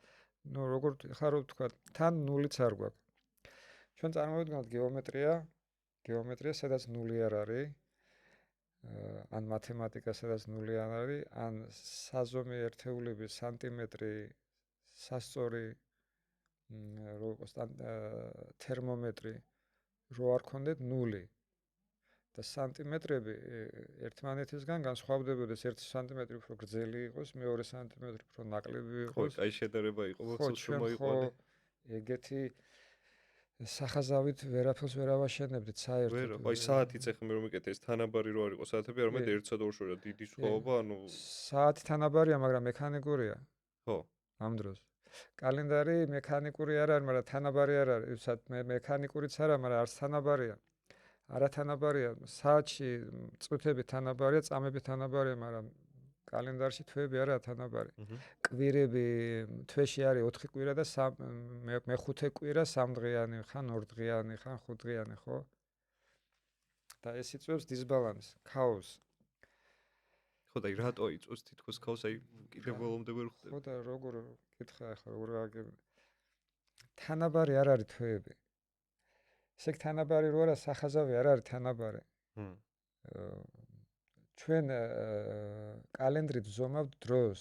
ნუ როგორ ხარ ვთქვა, თან ნულიც არ გვაქვს. ჩვენ წარმოვიდგინოთ გეომეტრია, სადაც ნული არ არის. ან მათემატიკა, სადაც ნული არ არის, ან საზომი ერთეულები, სანტიმეტრი, სასწორი, თერმომეტრი, რო არ ქონდეთ ნული. და სანტიმეტრები ერთმანეთისგან განსხვავდებოდეს, 1 სანტიმეტრი უფრო გრძელი იყოს, მეორე სანტიმეტრი უფრო ნაკლები იყოს. ხო, აი შედარება იყო, მოცულში მოიყვანე. ეგეთი სახაზავით ვერაფერს ვერ ავაშენებდით საერთოდ. აი საათიც ახლა მე რომ მიკეთე ეს თანაბარი რო არ იყო საათები, არამედ 1 საათ 2 შორა დიდი სხვაობა, ანუ საათი თანაბარია, მაგრამ მექანიკურია. ხო. ამ დროს. კალენდარი მექანიკური არ არის, მაგრამ თანაბარი არ არის. მექანიკურიც არა, მაგრამ არც თანაბარია. არათანაბარია. საათში წუთები თანაბარია, წამები თანაბარია, მაგრამ კალენდარში თვეები არაა თანაბარი. კვირები თვეში არის 4 კვირა და მე-5 კვირა 3 დღიანი, ხან 2 დღიანი, ხან 5 დღიანი, ხო? და ეს იწვევს დისბალანსს, ქაოსს. ხო და რატო იწვევს თითქოს ქაოსს? აი კიდევ ბოლომდე ვერ ხვდები. ხო და როგორ კითხა ახლა როგორ გააგებ. თანაბარი არ არის თვეები. ესე იგი თანაბარი რო არა, სახაზავი არ არის თანაბარი. ჩვენ კალენდრით ვზომავთ დროს.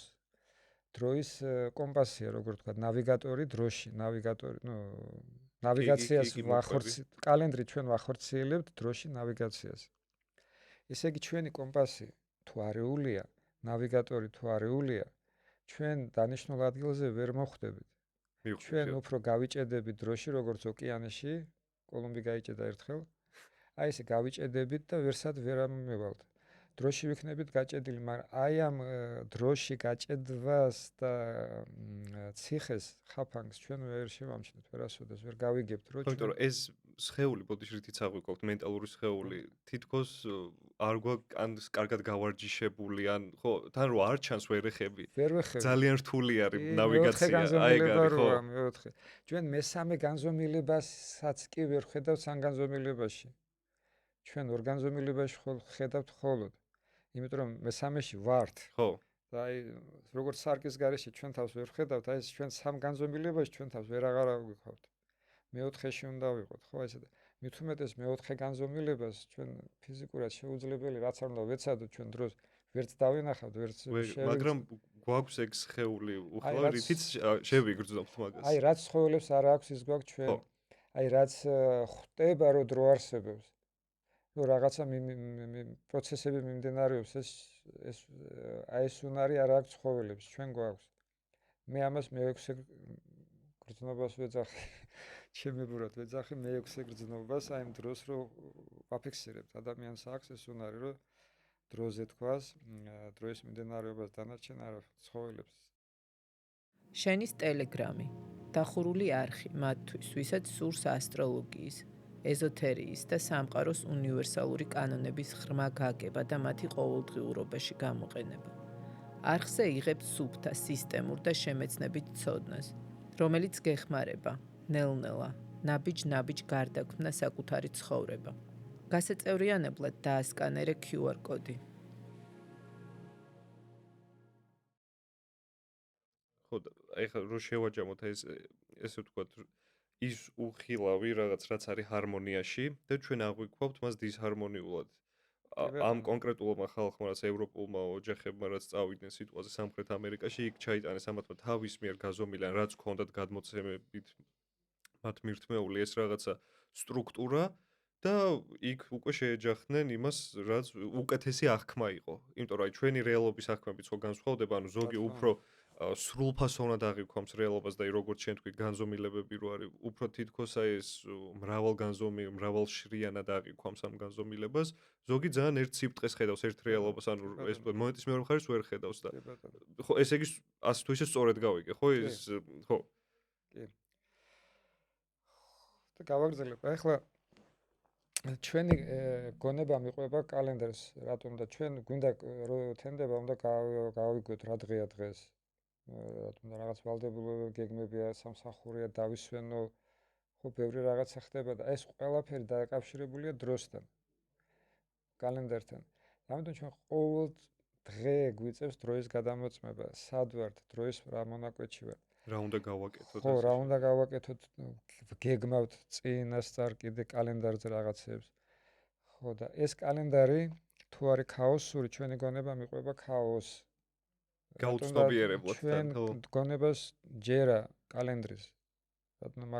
დროის კომპასია, როგორ თქვა, ნავიგატორი დროში, ნავიგატორი, ნავიგაციას კალენდრით ჩვენ ვახორციელებთ დროში ნავიგაციას. ესე იგი ჩვენი კომპასი თუ არეულია, ნავიგატორი თუ არეულია, ჩვენ დანიშნულ ადგილზე ვერ მოხვდებით. ჩვენ უფრო გავიჭედებით დროში, როგორც ოკეანეში, კოლუმბი გაიჭედა ერთხელ. აი ესე გავიჭედებით და ვერსად ვერ ამევალთ. დროში ვიქნებით გაჭედილი, მაგრამ აი ამ დროში გაჭედვას და ციხეს ხაფანგს ჩვენ ვერ შევამჩნევთ, ვერასოდეს ვერ გავიგებთ, რომ იმიტომ რომ ეს სხეული ბოდიში რითიც აღვიქვათ, მენტალური სხეული, თითქოს არ გვაქვს კარგად გავარჯიშებული, ან ხო, თან რო არ ჩანს ვერეხები. ძალიან რთული არის ნავიგაცია, აი ეგარი ხო. მეოთხე. ჩვენ მესამე განზომილებასაც კი ვერ ხედავთ სამ განზომილებაში. ჩვენ ორგანიზმილებაში ხედავთ მხოლოდ, იმიტომ რომ მესამეში ვართ. ხო. და აი როგორც სარკის გარეშე ჩვენ თავს ვერ ხედავთ, აი ეს ჩვენ სამ განზომილებაში ჩვენ თავს ვერ აღარ ვიყავთ. მეოთხეში უნდა ვიყოთ, ხო ესე და მით უმეტეს მეოთხე განზომილებას ჩვენ ფიზიკურად შეუძლებელი რაც არ უნდა ვეცადოთ ჩვენ დროს ვერც დავინახავთ, ვერც მაგრამ გვაქვს ეგ სხეული აი, უხლა რითიც შევიგრძნობთ მაგას. აი რაც ცხოველებს არ აქვს ის გვაქვს ჩვენ. ხო. აი რაც ხვდება რომ დრო არსებობს. რომ რაღაცა პროცესები მიმდინარეობს ეს აი ეს უნარი არ აქვს ცხოველებს ჩვენ გვაქვს. მე ამას მე-6 გრძნობას ვეძახი. ჩემებურად ვეძახი მე-6 გრძნობას აი იმ დროს რომ ვაფიქსირებთ ადამიანს აქვს ეს უნარი რომ დროზე თქვას დროის მიმდინარეობას დანარჩენ არაფერს ცხოველებს. შენის ტელეგრამი დახურული არხი მათთვის, ვისაც სურს ასტროლოგიის, ეზოთერიის და სამყაროს უნივერსალური კანონების ღრმა გაგება და მათი ყოველდღიურობაში გამოყენება. არხზე იღებთ სუფთა, სისტემურ და შემეცნებით ცოდნას, რომელიც გეხმარება, ნელ-ნელა, ნაბიჯ-ნაბიჯ გარდაქმნა საკუთარი ცხოვრება. გასაწევრიანებლად დაასკანერე QR კოდი. ხო, ეხლა რო შევაჯამოთ ესე ვთქვათ, ის უხილავი რაღაც რაც არის ჰარმონიაში და ჩვენ აღვიქვავთ მას დისჰარმონიულად. ამ კონკრეტულმა ხალხმა, რაც ევროპულმა ოჯახებმა რაც წავიდნენ სიტუაციაზე სამხრეთ ამერიკაში, იქ ჩაიტანეს ამათმა თავის მიერ გაზომილი ან რაც ქონდათ გადმოცემებით მათ მირთმეული ეს რაღაცა სტრუქტურა და იქ უკვე შეეჯახდნენ იმას, რაც უკეთესი აღქმა იყო. იმიტომ რომ აი ჩვენი რეალობის აღქმებიც ხო განსხვავდება, ანუ ზოგი უფრო სრულფასოვნად აღიქვამს რეალობას და როგორც შენ თქვი განზომილებები რო არის უფრო თითქოს აი ეს მრავალშრიანად აღიქვამს ამ განზომილებას ზოგი ძალიან ერთ სიბტყეს ხედავს ერთ რეალობას ანუ ეს მომენტის მეორე მხარეს ვერ ხედავს და ხო ესე იგი ასე თუ ისე სწორად გავიგე ხო ეს ხო კი და გავაგრძელებ ახლა ჩვენი გონება მიყვება კალენდარს რატომ და ჩვენ გვინდა რომ თენდება უნდა გავიგოთ რა დღეა დღეს რატომ და რაღაც ვალდებულება გეგმებია სამსახურია დავისვენო ხო ბევრი რაღაცა ხდება და ეს ყველაფერი დაკავშირებულია დროსთან კალენდართან ამიტომ ჩვენ ყოველ დღე გვიწევს დროის გადამოწმება სად ვართ დროის რა მონაკვეთში ვართ რა უნდა გავაკეთოთ ხო რა უნდა გავაკეთოთ გეგმავთ წინასწარ კიდე კალენდარზე რაღაცებს ხო და ეს კალენდარი თუ არის ქაოსური ჩვენი გონება მიყვება ქაოსს გაუცნობიერებლად ჩვენ გონებას ჯერა კალენდრის რატომ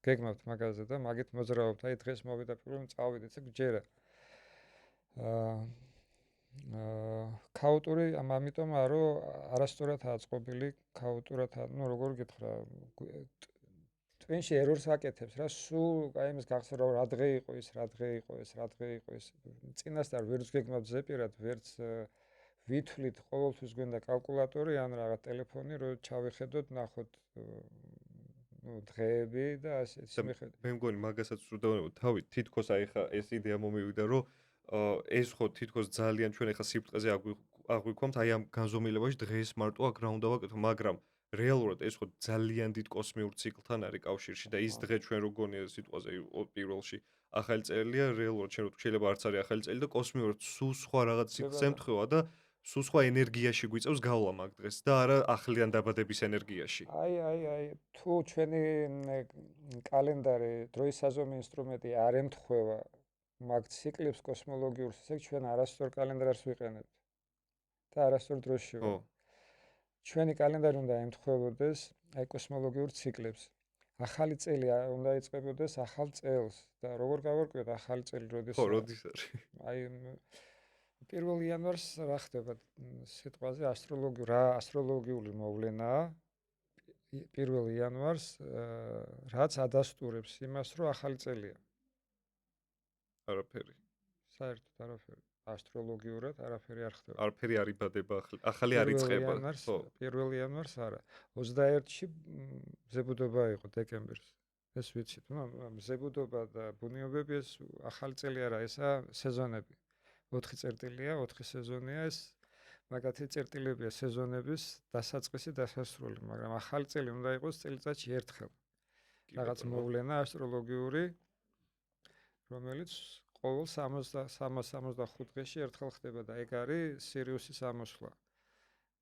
გეგმავთ მაგაზე და მაგით მოძრაობთ აი დღეს მოვიდა პირველი წავიდეთ ეგ ჯერა ქაოტური ამიტომ რომ არასწორად აწყობილი ქაოტურად ნუ როგორ გითხრა ტვინში ერორს აკეთებს რა სულ აი იმის გახსოვს რა დღე იყო ის რა დღე იყო ეს რა დღე იყო ეს წინასწარ ვერც გეგმავთ ზეპირად ვერც ვითვლით ყოველთვის გვინდა კალკულატორი ან რაღაც ტელეფონი რომ ჩავიხედოთ ნახოთ ნუ დღეები და ასეც მიხედავთ მე მგონი მაგასაც ვსურდავ თავი თითქოს აი ხა ეს იდეა მომივიდა რომ ეს ხო თითქოს ძალიან ჩვენ ახლა სიბტყეზე აღვიქვამთ აი ამ განზომილებაში დღეს მარტო აქ რა უნდა ვაკეთო მაგრამ რეალურად ეს ხო ძალიან დიდ კოსმიურ ციკლთან არის კავშირში და ის დღე ჩვენ რო გონია სიტუაციაზე პირველში ახალი წელია რეალურად ჩვენ რო შეიძლება არც არის ახალი წელი და კოსმიურად სულ სხვა რაღაც ციკლს ემთხვევა და სულ სხვა ენერგიაში გვიწევს გავლა მაგ დღეს და არა ახლიან დაბადების ენერგიაში აი თუ ჩვენი კალენდარი დროის საზომი ინსტრუმენტი არ ემთხვევა მაგ ციკლებს კოსმოლოგიურს ესე ჩვენ არასწორ კალენდარს ვიყენებთ და არასწორ დროში ვარ ჩვენი კალენდარი უნდა ემთხვევოდეს აი კოსმოლოგიურ ციკლებს ახალი წელი უნდა იწყებოდეს ახალ წელს და როგორ გავარკვიოთ ახალი წელი როდის ხო როდის არის აი 1 იანვარს რა ხდება სიტყვაზე ასტროლოგიული მოვლენაა 1 იანვარს რაც ადასტურებს იმას რომ ახალი წელია არაფერი საერთოდ არაფერი ასტროლოგიურად არაფერი არ ხდება არაფერი არ იბადება ახალი არ იწყება ხო 1 იანვარს არა 21-ში მზებუდობა იყო დეკემბერს ეს ვიცით მზებუდობა და ბუნიობები ეს ახალი წელი არა ესა სეზონები 4 წერტილია 4 სეზონია ეს მაგათი წერტილებია სეზონების დასაწყისი დასასრული მაგრამ ახალი წელი უნდა იყოს წელიწადში ერთხელ რაღაც მოვლენა ასტროლოგიური რომელიც ყოველ 365 დღეში ერთხელ ხდება და ეგ არის სირიუსის ამოსვლა.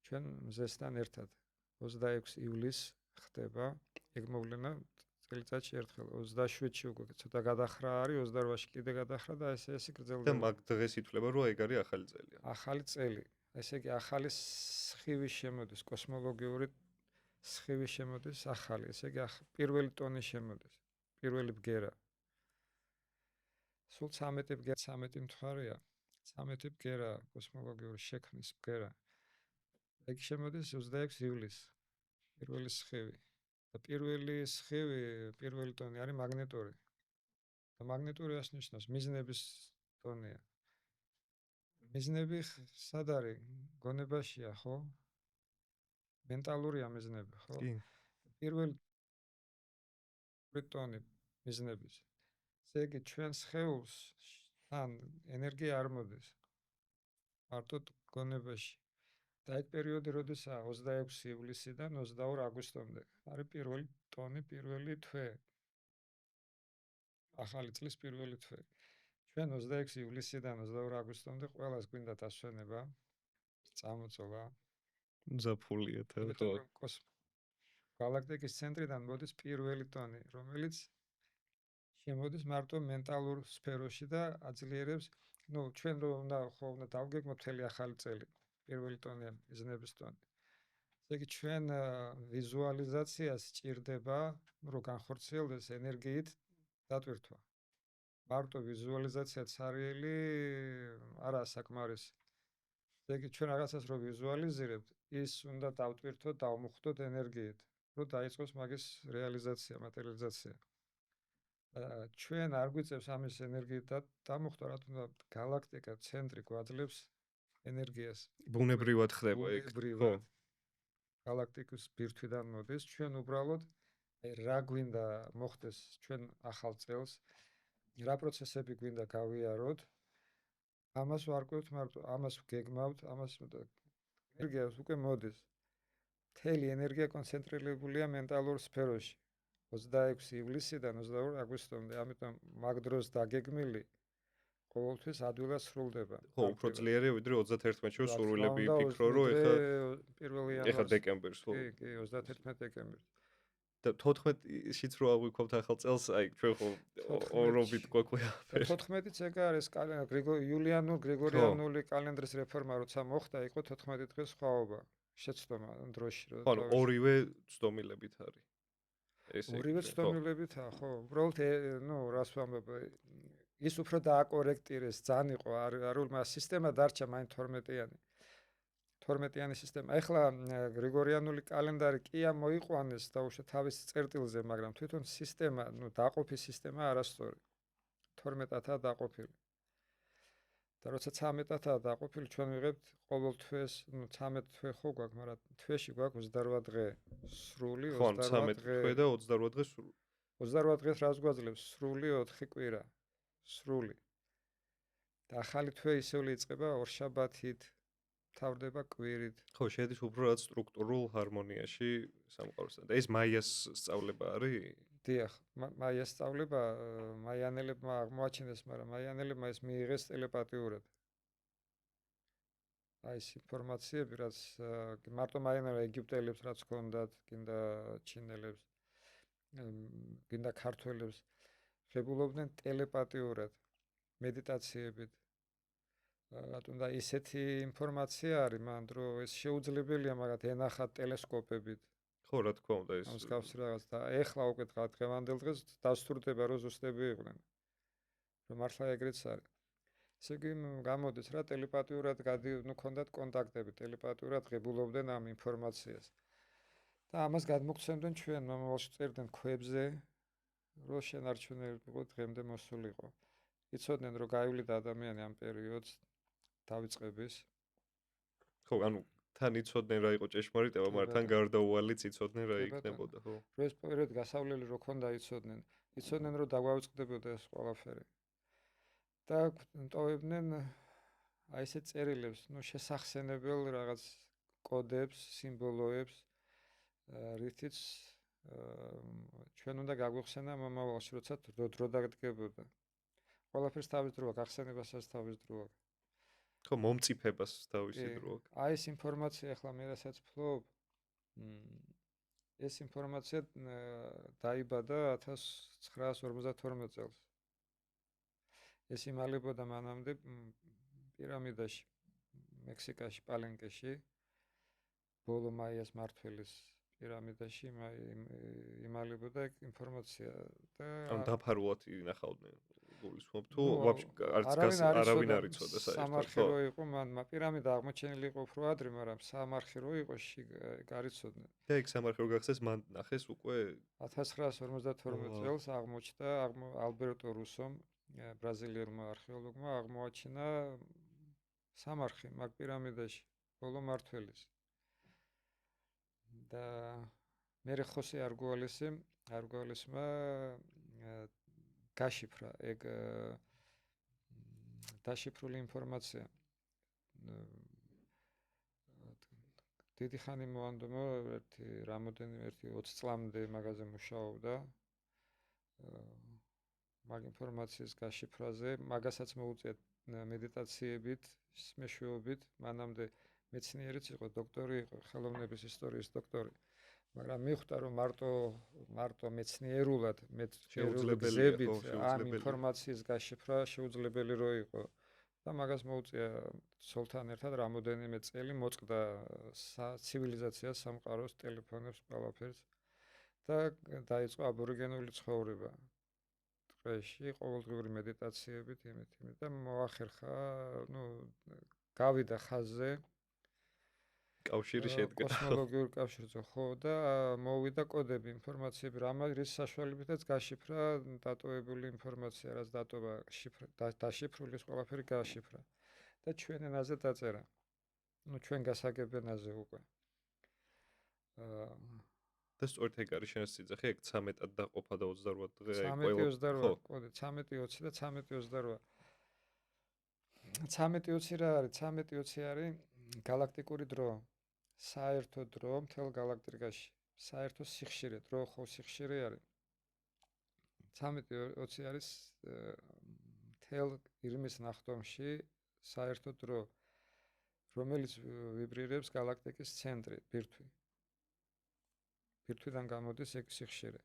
ჩვენ მზესთან ერთად 26 ივლისს ხდება ეგ მოვლენა წელიწადში ერთხელ 27-ში უკვე ცოტა გადახრა არის 28-ში კიდე გადახრა და ესე და გრძელდება. მაგ დღეს ითვლება რომ ეგ არის ახალი წელი. ახალი წელი. ესე იგი ახალი სხივი შემოდის, კოსმოლოგიური სხივი შემოდის ახალი, ესე იგი პირველი ტონი შემოდის, პირველი ბგერა. სულ 13 ბგერა, 13 მთვარეა, 13 ბგერა კოსმოლოგიური შექმნის ბგერა. ეგ შემოდის 26 ივლისს, პირველი სხივი. და პირველი სხივი, პირველი ტონი არის მაგნიტური. და მაგნიტური ას ნიშნავს? მიზნების ტონია. მიზნები სად არის? გონებაშია, ხო? მენტალურია მიზნები, ხო? კი. პირველი ტონი მიზნების. ესე იგი ჩვენ სხეულს თან ენერგია არ მოდის. მარტო გონებაში. და ეგ პერიოდი როდესაც 26 ივლისიდან 22 აგვისტომდე არის პირველი ტონი, პირველი თვე. ახალი წლის პირველი თვე. ჩვენ 26 ივლისიდან 22 აგვისტომდე ყველას გვინდა დასვენება, წამოწოვა. ზაფხულია თან ხო. გალაქტიკის ცენტრიდან მოდის პირველი ტონი, რომელიც შემოდის მარტო მენტალურ სფეროში და აძლიერებს, ჩვენ რომ უნდა დავგეგმოთ მთელი ახალი წელი. პირველი ტონია მიზნების ტონი. ესე იგი ჩვენ ვიზუალიზაციას სჭირდება, რომ განხორციელდეს ენერგიით დატვირთვა. მარტო ვიზუალიზაცია ცარიელი არაა საკმარისი. ესე იგი ჩვენ რაღაცას რომ ვიზუალიზირებთ, ის უნდა დავტვირთოთ, დავმუხტოთ ენერგიით, რომ დაიწყოს მაგის რეალიზაცია, მატერიალიზაცია. ჩვენ არ გვიწევს ამის ენერგიით დამუხტვა, რა თქმა უნდა, გალაქტიკა ცენტრი გვაძლევს ენერგიას. ბუნებრივად ხდება ეგ. ხო. გალაქტიკის ბირთვიდან მოდის, ჩვენ უბრალოდ რა გვინდა მოხდეს ჩვენ ახალ წელს, რა პროცესები გვინდა გავიაროთ, ამას ვარკვევთ მარტო, ამას ვგეგმავთ, ამას ენერგია უკვე მოდის. მთელი ენერგია კონცენტრირებულია მენტალურ სფეროში. 26 ივლისიდან 22 აგვისტომდე, ამიტომ მაგ დროს დაგეგმილი ყოველთვის ადვილად სრულდება. ხო, უფრო ძლიერია ვიდრე 31-ში რომ სრულები იფიქრო, რომ ეხლა დეკემბერს, ხო. კი, 31 დეკემბერს. და 14-შიც რო აღვიქვათ ახალ წელს, აი ჩვენ ხო ორობით გვაქვს. 14-იც ეგ არის გრიგორიანული კალენდრის რეფორმა როცა მოხდა, იყო 14 დღის სხვაობა, შეცდომა დროში. ხო, ორივე ცდომილებით არის. ორივე ცდომილებითაა, ხო. უბრალოდ რას ვამბობ, ის უფრო დააკორექტირეს, ძალიან იყო არულმა სისტემა დარჩა მაინც 12-იანი სისტემა. ეხლა გრიგორიანული კალენდარი კი მოიყვანეს დაუშვათ თავის წერტილზე, მაგრამ თვითონ სისტემა, დაყოფის სისტემა არასწორი. 12-ათაა დაყოფილი. და როცა 13-ათაა დაყოფილი, ჩვენ ვიღებთ ყოველ თვეს, 13 თვე ხო გვაქვს, მაგრამ თვეში გვაქვს 28 დღე სრული, 28 თვე და 28 დღე სრული. 28 დღეს რას გვაძლევს? სრული 4 კვირა. სრული. და ახალი თვე ისევ იწყება ორშაბათით, თავდება კვირით. ხო, შედის უფრო რაც სტრუქტურულ ჰარმონიაში სამყაროსთან. და ეს მაიას სწავლება არის? დიახ, მაიას სწავლება მაიანელებმა აღმოაჩინეს, მაგრამ მაიანელებმა ეს მიიღეს ტელეპათიურად. აი ეს ინფორმაციები, რაც მარტო მაიანელებმა ეგვიპტელებს რაც ჰქონდათ, გინდა ჩინელებს, გინდა ქართველებს, ღებულობდნენ ტელეპათიურად, მედიტაციებით. რატომ და ისეთი ინფორმაცია არის, მან რომ ეს შეუძლებელია მაგათ ენახათ ტელესკოპებით. ხო, რა თქმა უნდა ეს. მსგავსი რაღაც და ეხლა უკვე დღევანდელ დღეს დასტურდება რომ ზუსტები იყვნენ. რომ მართლა ეგრეც არის. ესე იგი გამოდის რა ტელეპათიურად ჰქონდათ კონტაქტები, ტელეპათიურად ღებულობდნენ ამ ინფორმაციას. და ამას გადმოგცემდნენ ჩვენ მომავალში წერდნენ ქვებზე, რომ შენარჩუნებული იყო დღემდე მოსულიყო. იცოდნენ რომ გაივლიდა ადამიანი ამ პერიოდს დავიწყების. ხო, ანუ თან იცოდნენ რა იყო ჭეშმარიტება, მაგრამ თან გარდაუვალიც იცოდნენ რა იქნებოდა, ხო? რომ ეს პერიოდი გასავლელი რო ქონდა იცოდნენ. იცოდნენ რომ დაგვავიწყდებოდა ეს ყველაფერი. და ტოვებდნენ აი ესე წერილებს, შესახსენებელ რაღაც კოდებს, სიმბოლოებს, რითიც ჩვენ უნდა გაგვეხსენა მომავალში, როცა დრო დაგდგებოდა. ყველაფერს თავის დროა, გახსენებასაც თავის დროა. ხო, მომწიფებას თავისი კი, დრო აქვს. აი ეს ინფორმაცია ახლა მე რასაც ფლობ, ეს ინფორმაცია დაიბადა 1952 წელს. ეს იმალებოდა მანამდე პირამიდაში, მექსიკაში, პალენკეში, ბოლო მაიას მმართველის პირამიდაში იმალებოდა ინფორმაცია და ან დაფარულად ინახავდნენ გულისხმობ თუ ნუ ვაფშე არავინ არ იცოდა საერთოდ, სამარხი ხო? რო იყო, მან პირამიდა აღმოჩენილი იყო უფრო ადრე, მაგრამ სამარხი რო იყო, გარიცოდნენ. და იქ სამარხი რო გახსეს, მან ნახეს უკვე 1952 წელს აღმოჩნდა ალბერტო რუსომ, ბრაზილიელმა არქეოლოგმა აღმოაჩინა სამარხი მაგ პირამიდაში, ბოლო მმართველის. და მერე ხოსე არგუალესმა გაშიფრა ეგ დაშიფრული ინფორმაცია. დიდი ხანი მოანდომა, ერთი 20 წლამდე მაგაზე მუშაობდა. მაგ ინფორმაციის გაშიფრაზე, მაგასაც მოუწია მედიტაციებით, მეშვეობით, მანამდე მეცნიერიც იყო, დოქტორი იყო, ხელოვნების ისტორიის დოქტორი. მაგრამ მიხვდა რომ მარტო მეცნიერულად გზებით ამ ინფორმაციის გაშიფრა შეუძლებელი რო იყო და მაგას მოუწია სულთან ერთად რამოდენიმე წელი მოწყდა ცივილიზაციას, სამყაროს, ტელეფონებს, ყველაფერს და დაიწყო აბორიგენული ცხოვრება. ტყეში ყოველდღიური მედიტაციებით იმით და მოახერხა, გავიდა ხაზზე კავშირი შედგა. კოსმოლოგიურ კავშირზე, ხო, და მოვიდა კოდები, ინფორმაციები, რის საშუალებითაც გაშიფრა დატოვებული ინფორმაცია, რაც დატოვა, დაშიფრული ყველაფერი გაშიფრა და ჩვენ ენაზე დაწერა. ჩვენ გასაგებ ენაზე უკვე. და სწორედ ეგ არის შენს სიძახი, ეგ 13-ად დაყოფა და 28 დღე აი 13-28, კოდი 13-20 და 13-28. 13-20 რა არის? 13-20 არის galaktikuri dro. საერთო დრო მთელ galaktikაში. საერთო სიხშირე, დრო ხო სიხშირე არის. 13-20 არის მთელ ირმის ნახტომში საერთო დრო, რომელიც ვიბრირებს galaktikis ცენტრი, ბირთვი. ბირთვიდან გამოდის ეგ სიხშირე.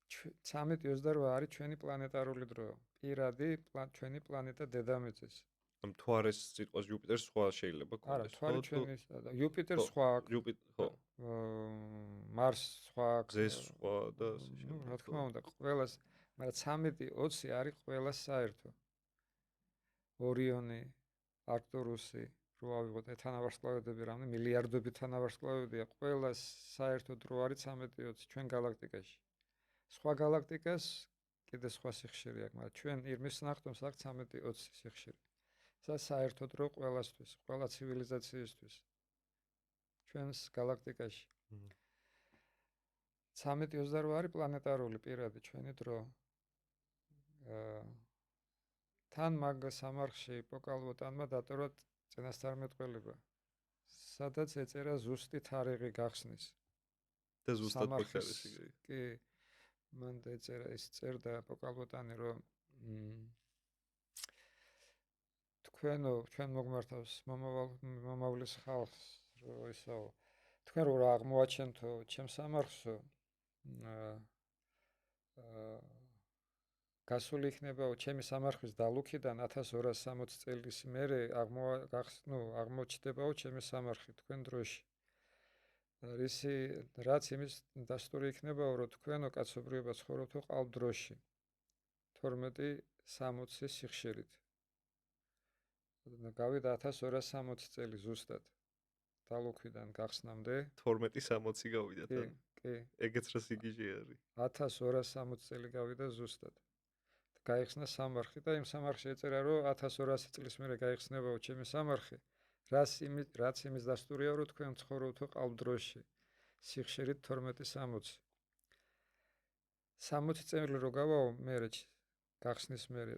13-28 არის ჩვენი პლანეტარული დრო. პირადი ჩვენი პლანეტა დედამიწის. ამ თვარეს სიტყვას იუპიტერს სხვა შეიძლება გქონდეს. არა, თვარი ჩვენის და იუპიტერს სხვა აქვს. ხო. მარს სხვა აქვს. გზეს სხვა და ასე შემდეგ. რა თქმა უნდა, ყველას, მაგრამ 13-20 არის ყველას საერთო. ორიონი, არქტურუსი, რო ავიღოთ თანავარსკვლავედები, რამე მილიარდობით თანავარსკვლავედია, ყველას საერთო დრო არის 13-20 ჩვენ galaktikაში. სხვა galaktikas კიდე სხვა სიხშირე აქვს, მაგრამ ჩვენ ირმის ნახტომს აქვს 13-20 სიხშირე. საერთო დრო ყველასთვის, ყველა ცივილიზაციისთვის. ჩვენს galaktikაში. 13-28 არის პლანეტარული პირადი ჩვენი დრო. თან მაგ სამარხში პოკალვოტანმა დატოვა წინასწარმეტყველება. სადაც ეწერა ზუსტი თარიღი გახსნის. და ზუსტად პოქარისი. კი. მან ეწერა ის წერდა პოკალვოტანი რომ ჩვენ მოგმართავს მომავლის ხალხს რო ისაო თქვენ რო აღმოაჩენთო ჩემს სამარხსო გასული იქნებაო ჩემი სამარხვის დალუქიდან 1260 წლის მერე აღმოჩნდებაო ჩემი სამარხი თქვენ დროში რაც იმის დასტური იქნებაო რომ თქვენო კაცობრიობა ცხოვრობთო ყალბდროში 1260 სიხშირით გავიდა 1260 წელი ზუსტად დალუქვიდან გახსნამდე 1260 გავიდა თან. კი. ეგეც რა სიგიჟე არის. 1260 წელი გავიდა ზუსტად. გაიხსნა სამარხი და იმ სამარხში ეწერა რომ 1200 წლის მერე გაიხსნებაო ჩემი სამარხი, რაც იმის დასტურია რომ თქვენ ცხოვრობთო ყალბდროში. სიხშირით 1260. 60 წელი რო გავაო მერე გახსნის მერე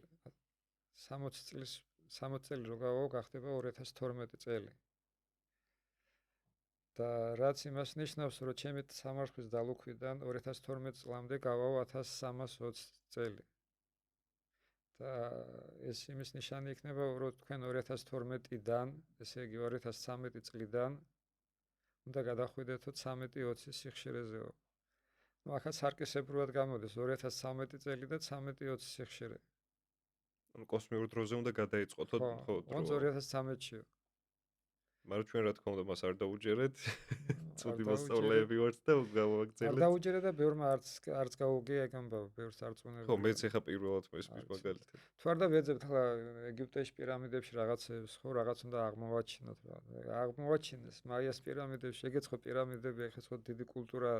60 წელი რო გავაო გახდება 2012 წელი. და რაც იმას ნიშნავს რომ ჩემი სამარხვის დალუქვიდან 2012 წლამდე გავაო 1320 წელი. და ეს იმის ნიშანი იქნება, რომ თქვენ 2012-დან, ესე იგი 2013 წლიდან უნდა გადახვიდეთო 13-20 სიხშირეზეო. ნუ ახლა სარკისებრულად გამოდის 2013 წელი და 13-20 სიხშირე. ანუ კოსმიურ დროზე უნდა გადაიწყოთ ხო, დრო. 2013-იო. მაგრამ ჩვენ რა თქმა უნდა მას არ დაუჯერეთ. ცუდი არ მასწავლეები ვართ და არ გავაგზავნეთ. დაუჯერე და ბევრმა არც გაუგია ეგ ამბავი, ბევრს არწმუნებული. ხო, მეც ეხა პირველად მესმის მაგალითად. თუ არ დავეძებთ ახლა ეგვიპტეში პირამიდებში რაღაცებს, ხო, რაღაც უნდა აღმოვაჩინოთ რა. აღმოვაჩინეს მაიას პირამიდებში, ეგეც ხო პირამიდები, ეხლა ხო დიდი კულტურა,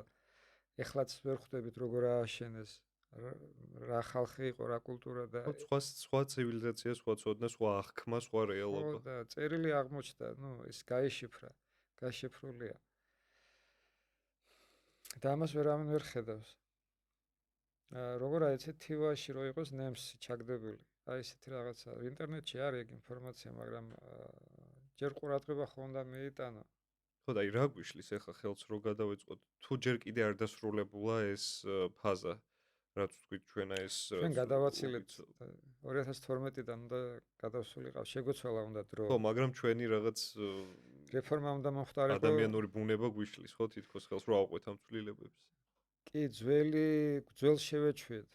ეხლაც ვერ ხვდებით როგორ ააშენეს, რა ხალხი იყო, რა კულტურა და ხო, სხვა ცივილიზაცია, სხვა ცოდნა, სხვა აღქმა, სხვა ხო რეალობა. და წერილი აღმოჩნდა, ნუ ის გაიშიფრა, გაშიფრულია. და ამას ვერავინ ვერ ხედავს. როგორ აიცით თივაში რო იყოს ნემსი ჩაგდებული. აი ესეთი რაღაცა ინტერნეტში არის ეგ ინფორმაცია, მაგრამ ჯერ ყურადღება ხო უნდა მიიტანო. ხო და აი რა გვიშლის ეხა ხელს რო გადავეწყოთ, თუ ჯერ კიდე არ დასრულებულა ეს ფაზა, რაც თქვით ჩვენა ეს ჩვენ გადავაცილეთ 2012-დან უნდა გადავსულიყავ, შეგვეცვალა უნდა დრო. ხო, მაგრამ ჩვენი რაღაც რეფორმა უნდა მომხდარიყო. ადამიანური ბუნება გვიშლის, ხო, თითქოს ხელს რო ავყვეთ ამ ცვლილებებს. კი, ძველს შევეჩვიეთ.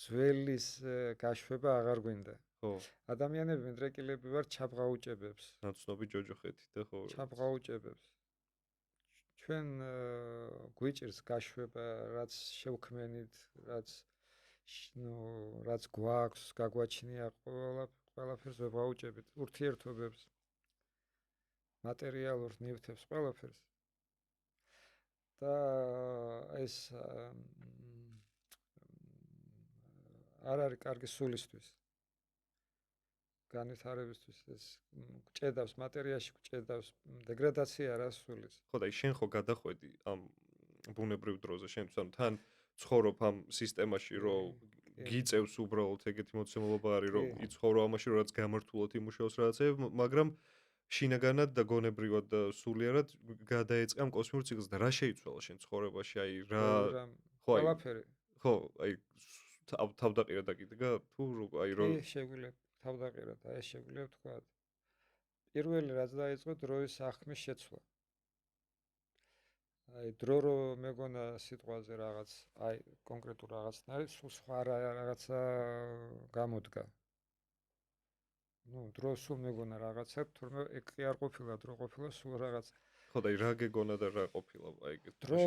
ძველის გაშვება აღარ გვინდა. ხო, ადამიანები მიდრეკილები ვარ ჩაბღაუჭებებს. ნაცნობი ჯოჯოხეთი და ხო. ჩაბღაუჭებებს. ჩვენ გვიჭირს გაშვება, რაც შევქმენით, რაც გვაქვს, გაგვაჩნია ყველაფერს ვებღაუჭებით, ურთიერთობებს, მატერიალურ ნივთებს, ყველაფერს. და ეს არ არის კარგი სულისთვის. განვითარებისთვის ეს გჭედავს მატერიაში, გჭედავს დეგრადაცია რა სულის. ხო და შენ ხო გადახვედი ამ ბუნებრივ დროზე, შენთვის ანუ თან ცხოვრობ ამ სისტემაში, რომ გიწევს უბრალოდ ეგეთი მოცემულობა არის, რომ იცხოვრო ამაში, რომ რაც გამართულად იმუშაოს რაღაცები, მაგრამ შინაგანად და გონებრივად და სულიერად გადაეწყე ამ კოსმიურ ციკლს და რა შეიცვალა შენ ცხოვრებაში? აი რა ყველაფერი. ხო, აი თავდაყირა დაკიდგა თუ აი რომ შეგვიძლია თავდაყირა და ეს შეგვიძლია თქვა. პირველი რაც დაიწყო დროის აღქმის შეცვლა. აი დრო რო მეგონა სიტყვაზე რაღაც, აი კონკრეტულ რაღაცნაირად სულ სხვა რაღაცა გამოდგა. ნუ დრო სულ მეგონა რაღაცა, თუმცა ეგ კი არ ყოფილა დრო, ყოფილა სულ რაღაც. ხო და რა გეგონა და რა ყოფილა აი ეგ დრო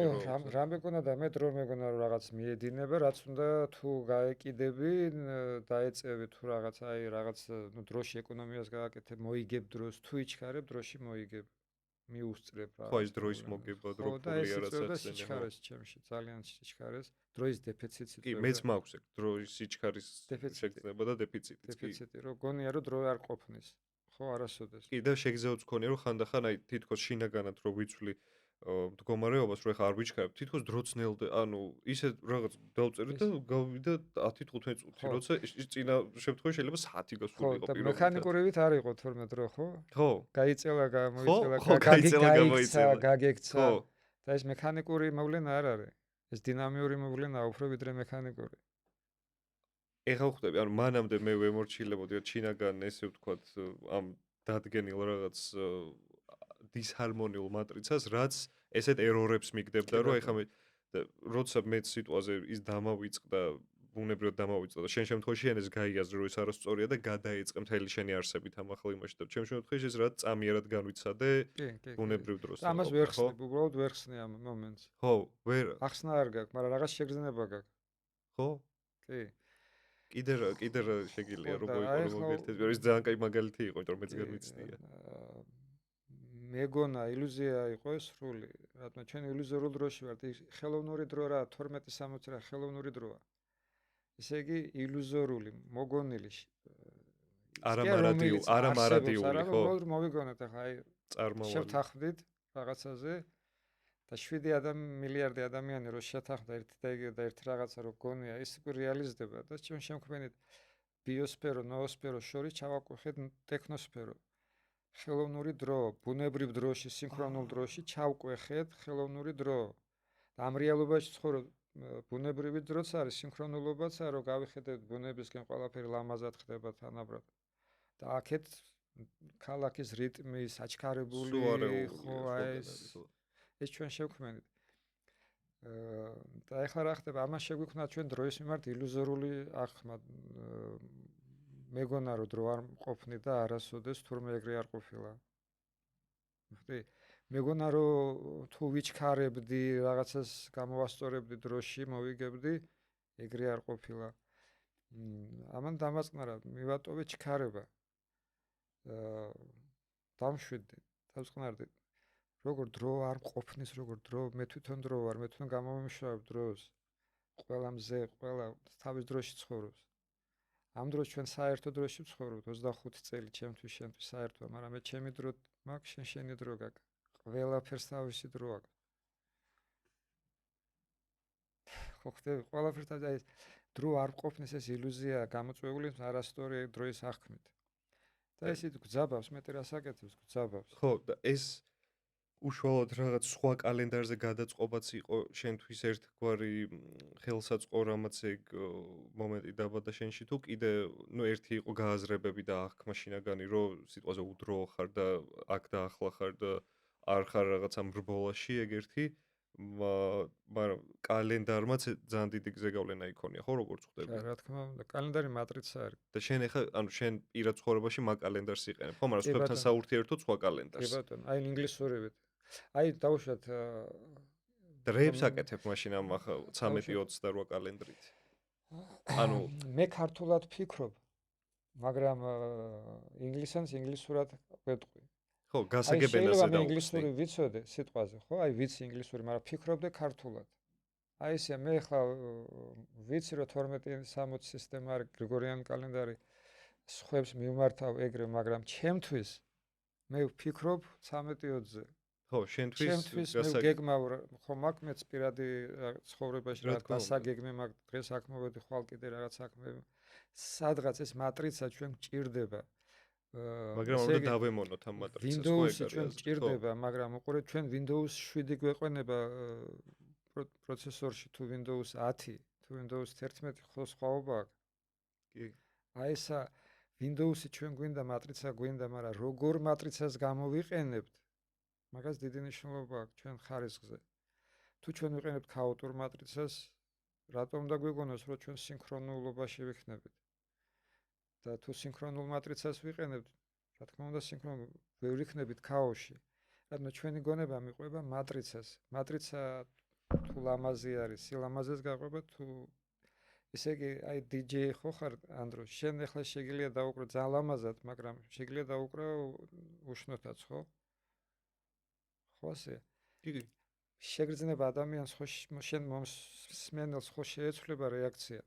რა მეგონა და მე დრო მეგონა რომ რაღაც მიედინება, რაც უნდა თუ გაეკიდები, დაეწევი თუ რაღაც აი რაღაც ნუ დროში ეკონომიას გააკეთებ, მოიგებ დროს, თუ იჩქარებ დროში მოიგებ. მიუსწრებ რა. ხო ის დროის მოგება, დრო ფული არაც სიჩქარეს ჩემში, ძალიან სიჩქარეს, დროის დეფიციტი. კი, მეც მაქვს ეგ დროის სიჩქარის შეგრძნება და დეფიციტიც კი. დეფიციტი, რომ გონია რომ დრო არ ყოფნის. ხო, არასოდეს. კი და შეგზეოც გქონია რომ ხანდახან აი თითქოს შინაგანად რო ვიცვლი მდგომარეობას რო ეხა არ ვიჩქარებ, თითქოს დროცნელდა, ანუ ისე რაღაც დავწერე და გავიდა 10-15 წუთი, როცა ის წინა შემთხვევაში შეიძლება საათი გასულიყო პირობითად. ხო, და მექანიკურივით არ იყო თორმე დრო, ხო? ხო. გაიწელა, გამოიწელა, გაგექცა. და ეს მექანიკური მოვლენა არ არის. ეს დინამიური მოვლენაა უფრო ვიდრე მექანიკური. ეხა ხვდები, ანუ მანამდე მე ვემორჩილებოდი შინაგან ესე ვთქვათ ამ დადგენილ რაღაც დისჰარმონიულ მატრიცას, რაც ესეთ ერორებს მიგდებდა, რომ ეხა მე როცა მე სიტუაზე ის დამავიწყდა, ბუნებრივად დამავიწყდა და შენ შემთხვევაში შენ ეს გაიაზრე, რომ ეს არასწორია და გადაიწყე მთელი შენი არსებით ამ ახალ იმაში და ჩემ შემთხვევაში ეს რაც წამიერად განვიცადე ბუნებრივ დროს. ამას ვერ ხსნი, უბრალოდ ვერ ხსნი ამ მომენტს. ხო, ვერ. ახსნა არ გაქვს, მაგრამ რაღაც შეგრძნება გაქვს. ხო? კი. კიდე რა შეგიძლია როგორ იყო მოგერთეს, ის ძალიან კაი მაგალითი იყო, იმიტომ რომ მეც განვიცდია. მეგონა ილუზია იყო ეს სრული, რადგან ჩვენ ილუზორულ დროში ვართ, ხელოვნური დრო რა 12-60 რა ხელოვნური დროა. ესე იგი ილუზორული, მოგონილი. არა მარადიული, ხო? რა მოვიგონეთ ახლა აი წარმოვალი. შევთანხმდით რაღაცაზე და 7 მილიარდი ადამიანი რო შეთანხმდა ერთი რაღაცა რო გონია, ის რეალიზდება და ჩვენ შემქმნით ბიოსფერო, ნოოსფერო შორის ჩავაკვეხეთ ტექნოსფერო. ხელოვნური დრო, ბუნებრივ დროში, სინქრონულ დროში ჩავკვეხეთ ხელოვნური დრო. და ამ რეალობაში ცხოვრობ ბუნებრივი დროც არის, სინქრონულობაც არის, რომ გავიხედეთ ბუნებისკენ ყველაფერი ლამაზად ხდება თანაბრად. და აქეთ ქალაქის რიტმი, საჩქარებული, ხო, აი ეს ჩვენ შევქმნით. და ეხლა რა ხდება? ამას შეგვიქმნა ჩვენ დროის მიმართ ილუზორული აღქმა. მეგონა რომ დრო არ მყოფნი და არასოდეს თურმე ეგრე არ ყოფილა. ხდი? მეგონა რომ თუ ვიჩქარებდი, რაღაცას გამოვასწორებდი დროში, მოვიგებდი, ეგრე არ ყოფილა. ამან დამაწყნარა, მივატოვე ჩქარება. დამშვიდდი, დავწყნარდი. როგორ დრო არ მყოფნის, როგორ დრო, მე თვითონ დრო ვარ, მე თვითონ გამომიმუშავებ დროს. ყველა მზე, ყველა თავის დროში ცხოვრობს. ამ დროს ჩვენ საერთო დროში ვცხოვრობთ 25 წელი ჩემთვის, შენთვის საერთოა, მაგრამ მე ჩემი დრო მაქვს, შენი დრო გაქვს. ყველაფერს თავისი დრო აქვს. ხო ხდება, ყველაფერს თავისი ეს დრო არ მყოფნის ეს ილუზია გამოწვეული არასწორი დროის აღქმით. და ესეთ გძაბავს, მეტი რასაკეთებს, გძაბავს. ხო, და ეს უშუალოდ რაღაც სხვა კალენდარზე გადაწყობაც იყო შენთვის ერთგვარი ხელსაწყო რამაც ეგ მომენტი დაბადა შენში თუ კიდე ნუ ერთი იყო გააზრებები და აღქმა შინაგანი რომ სიტყვაზე უდრო ხარ და აქ და ახლა ხარ და არ ხარ რაღაცა მრბოლაში ეგ ერთი მაგრამ კალენდარმაც ძალიან დიდი ზეგავლენა იქონია ხო როგორც ხვდები რა თქმა უნდა კალენდარი მატრიცა არის და შენ ახლა ანუ შენ პირად ცხოვრებაში მაგ კალენდარს იყენებ ხო მაგრამ სხვებთან საურთიერთოდ სხვა კალენდარს კი ბატონო აი ინგლისურებით აი დავუშვათ დრეებს აკეთებ მაშინ ამ ახლა 13-28 კალენდრით ანუ მე ქართულად ფიქრობ მაგრამ ინგლისურად ვეტყვი ხო გასაგებენაზე და ინგლისური ვიცოდე სიტყვაზე ხო აი ვიცი ინგლისური მაგრამ ფიქრობდე ქართულად აი ესე მე ხა ვიცი რომ 12-60 სისტემა არის გრიგორიანი კალენდარი სხვებს მიმართავ ეგრე მაგრამ ჩემთვის მე ვფიქრობ 13-20-ზე ხო შენთვის მე გეგმავ ხო მაქვს მეც პირადი ცხოვრებაში რა გასაგეგმე მაქვს დღეს აქ მოვედი ხვალ კიდე რაღაც საქმე სადღაც ეს მატრიცა ჩვენ გჭირდება მაგრამ უნდა დავემონოთ ამ მატრიცას Windows-ი ჩვენ გჭირდება მაგრამ უყურეთ ჩვენ Windows 7 გვეყენება პროცესორში თუ Windows 10 თუ Windows 11 ხო სხვაობა აქვს კი აი ესა Windows-ი ჩვენ გვინდა მატრიცა გვინდა მაგრამ როგორ მატრიცას გამოვიყენებთ მაგას დიდი მნიშვნელობა აქვს ჩვენ ხარისხზე თუ ჩვენ ვიყენებთ ქაოტურ მატრიცას რატომ და გვიგონოს რომ ჩვენ სინქრონულობაში ვიქნებით და თუ სინქრონულ მატრიცას ვიყენებთ რა თქმა უნდა სინქრონულ ვერ ვიქნებით ქაოსში რადგან ჩვენი გონება მიყვება მატრიცას მატრიცა თუ ლამაზი არის სილამაზეს გაყვება თუ ესე იგი აი DJ ხო ხარ ანდრო შენ ახლა შეგიძლია დაუკრო ძალიან ლამაზად მაგრამ შეგიძლია დაუკრო უშნოთაც ხო ხო ასე კი შეგრძნება ადამიანს ხო შენ მსმენელს ხო შეეცვლება რეაქცია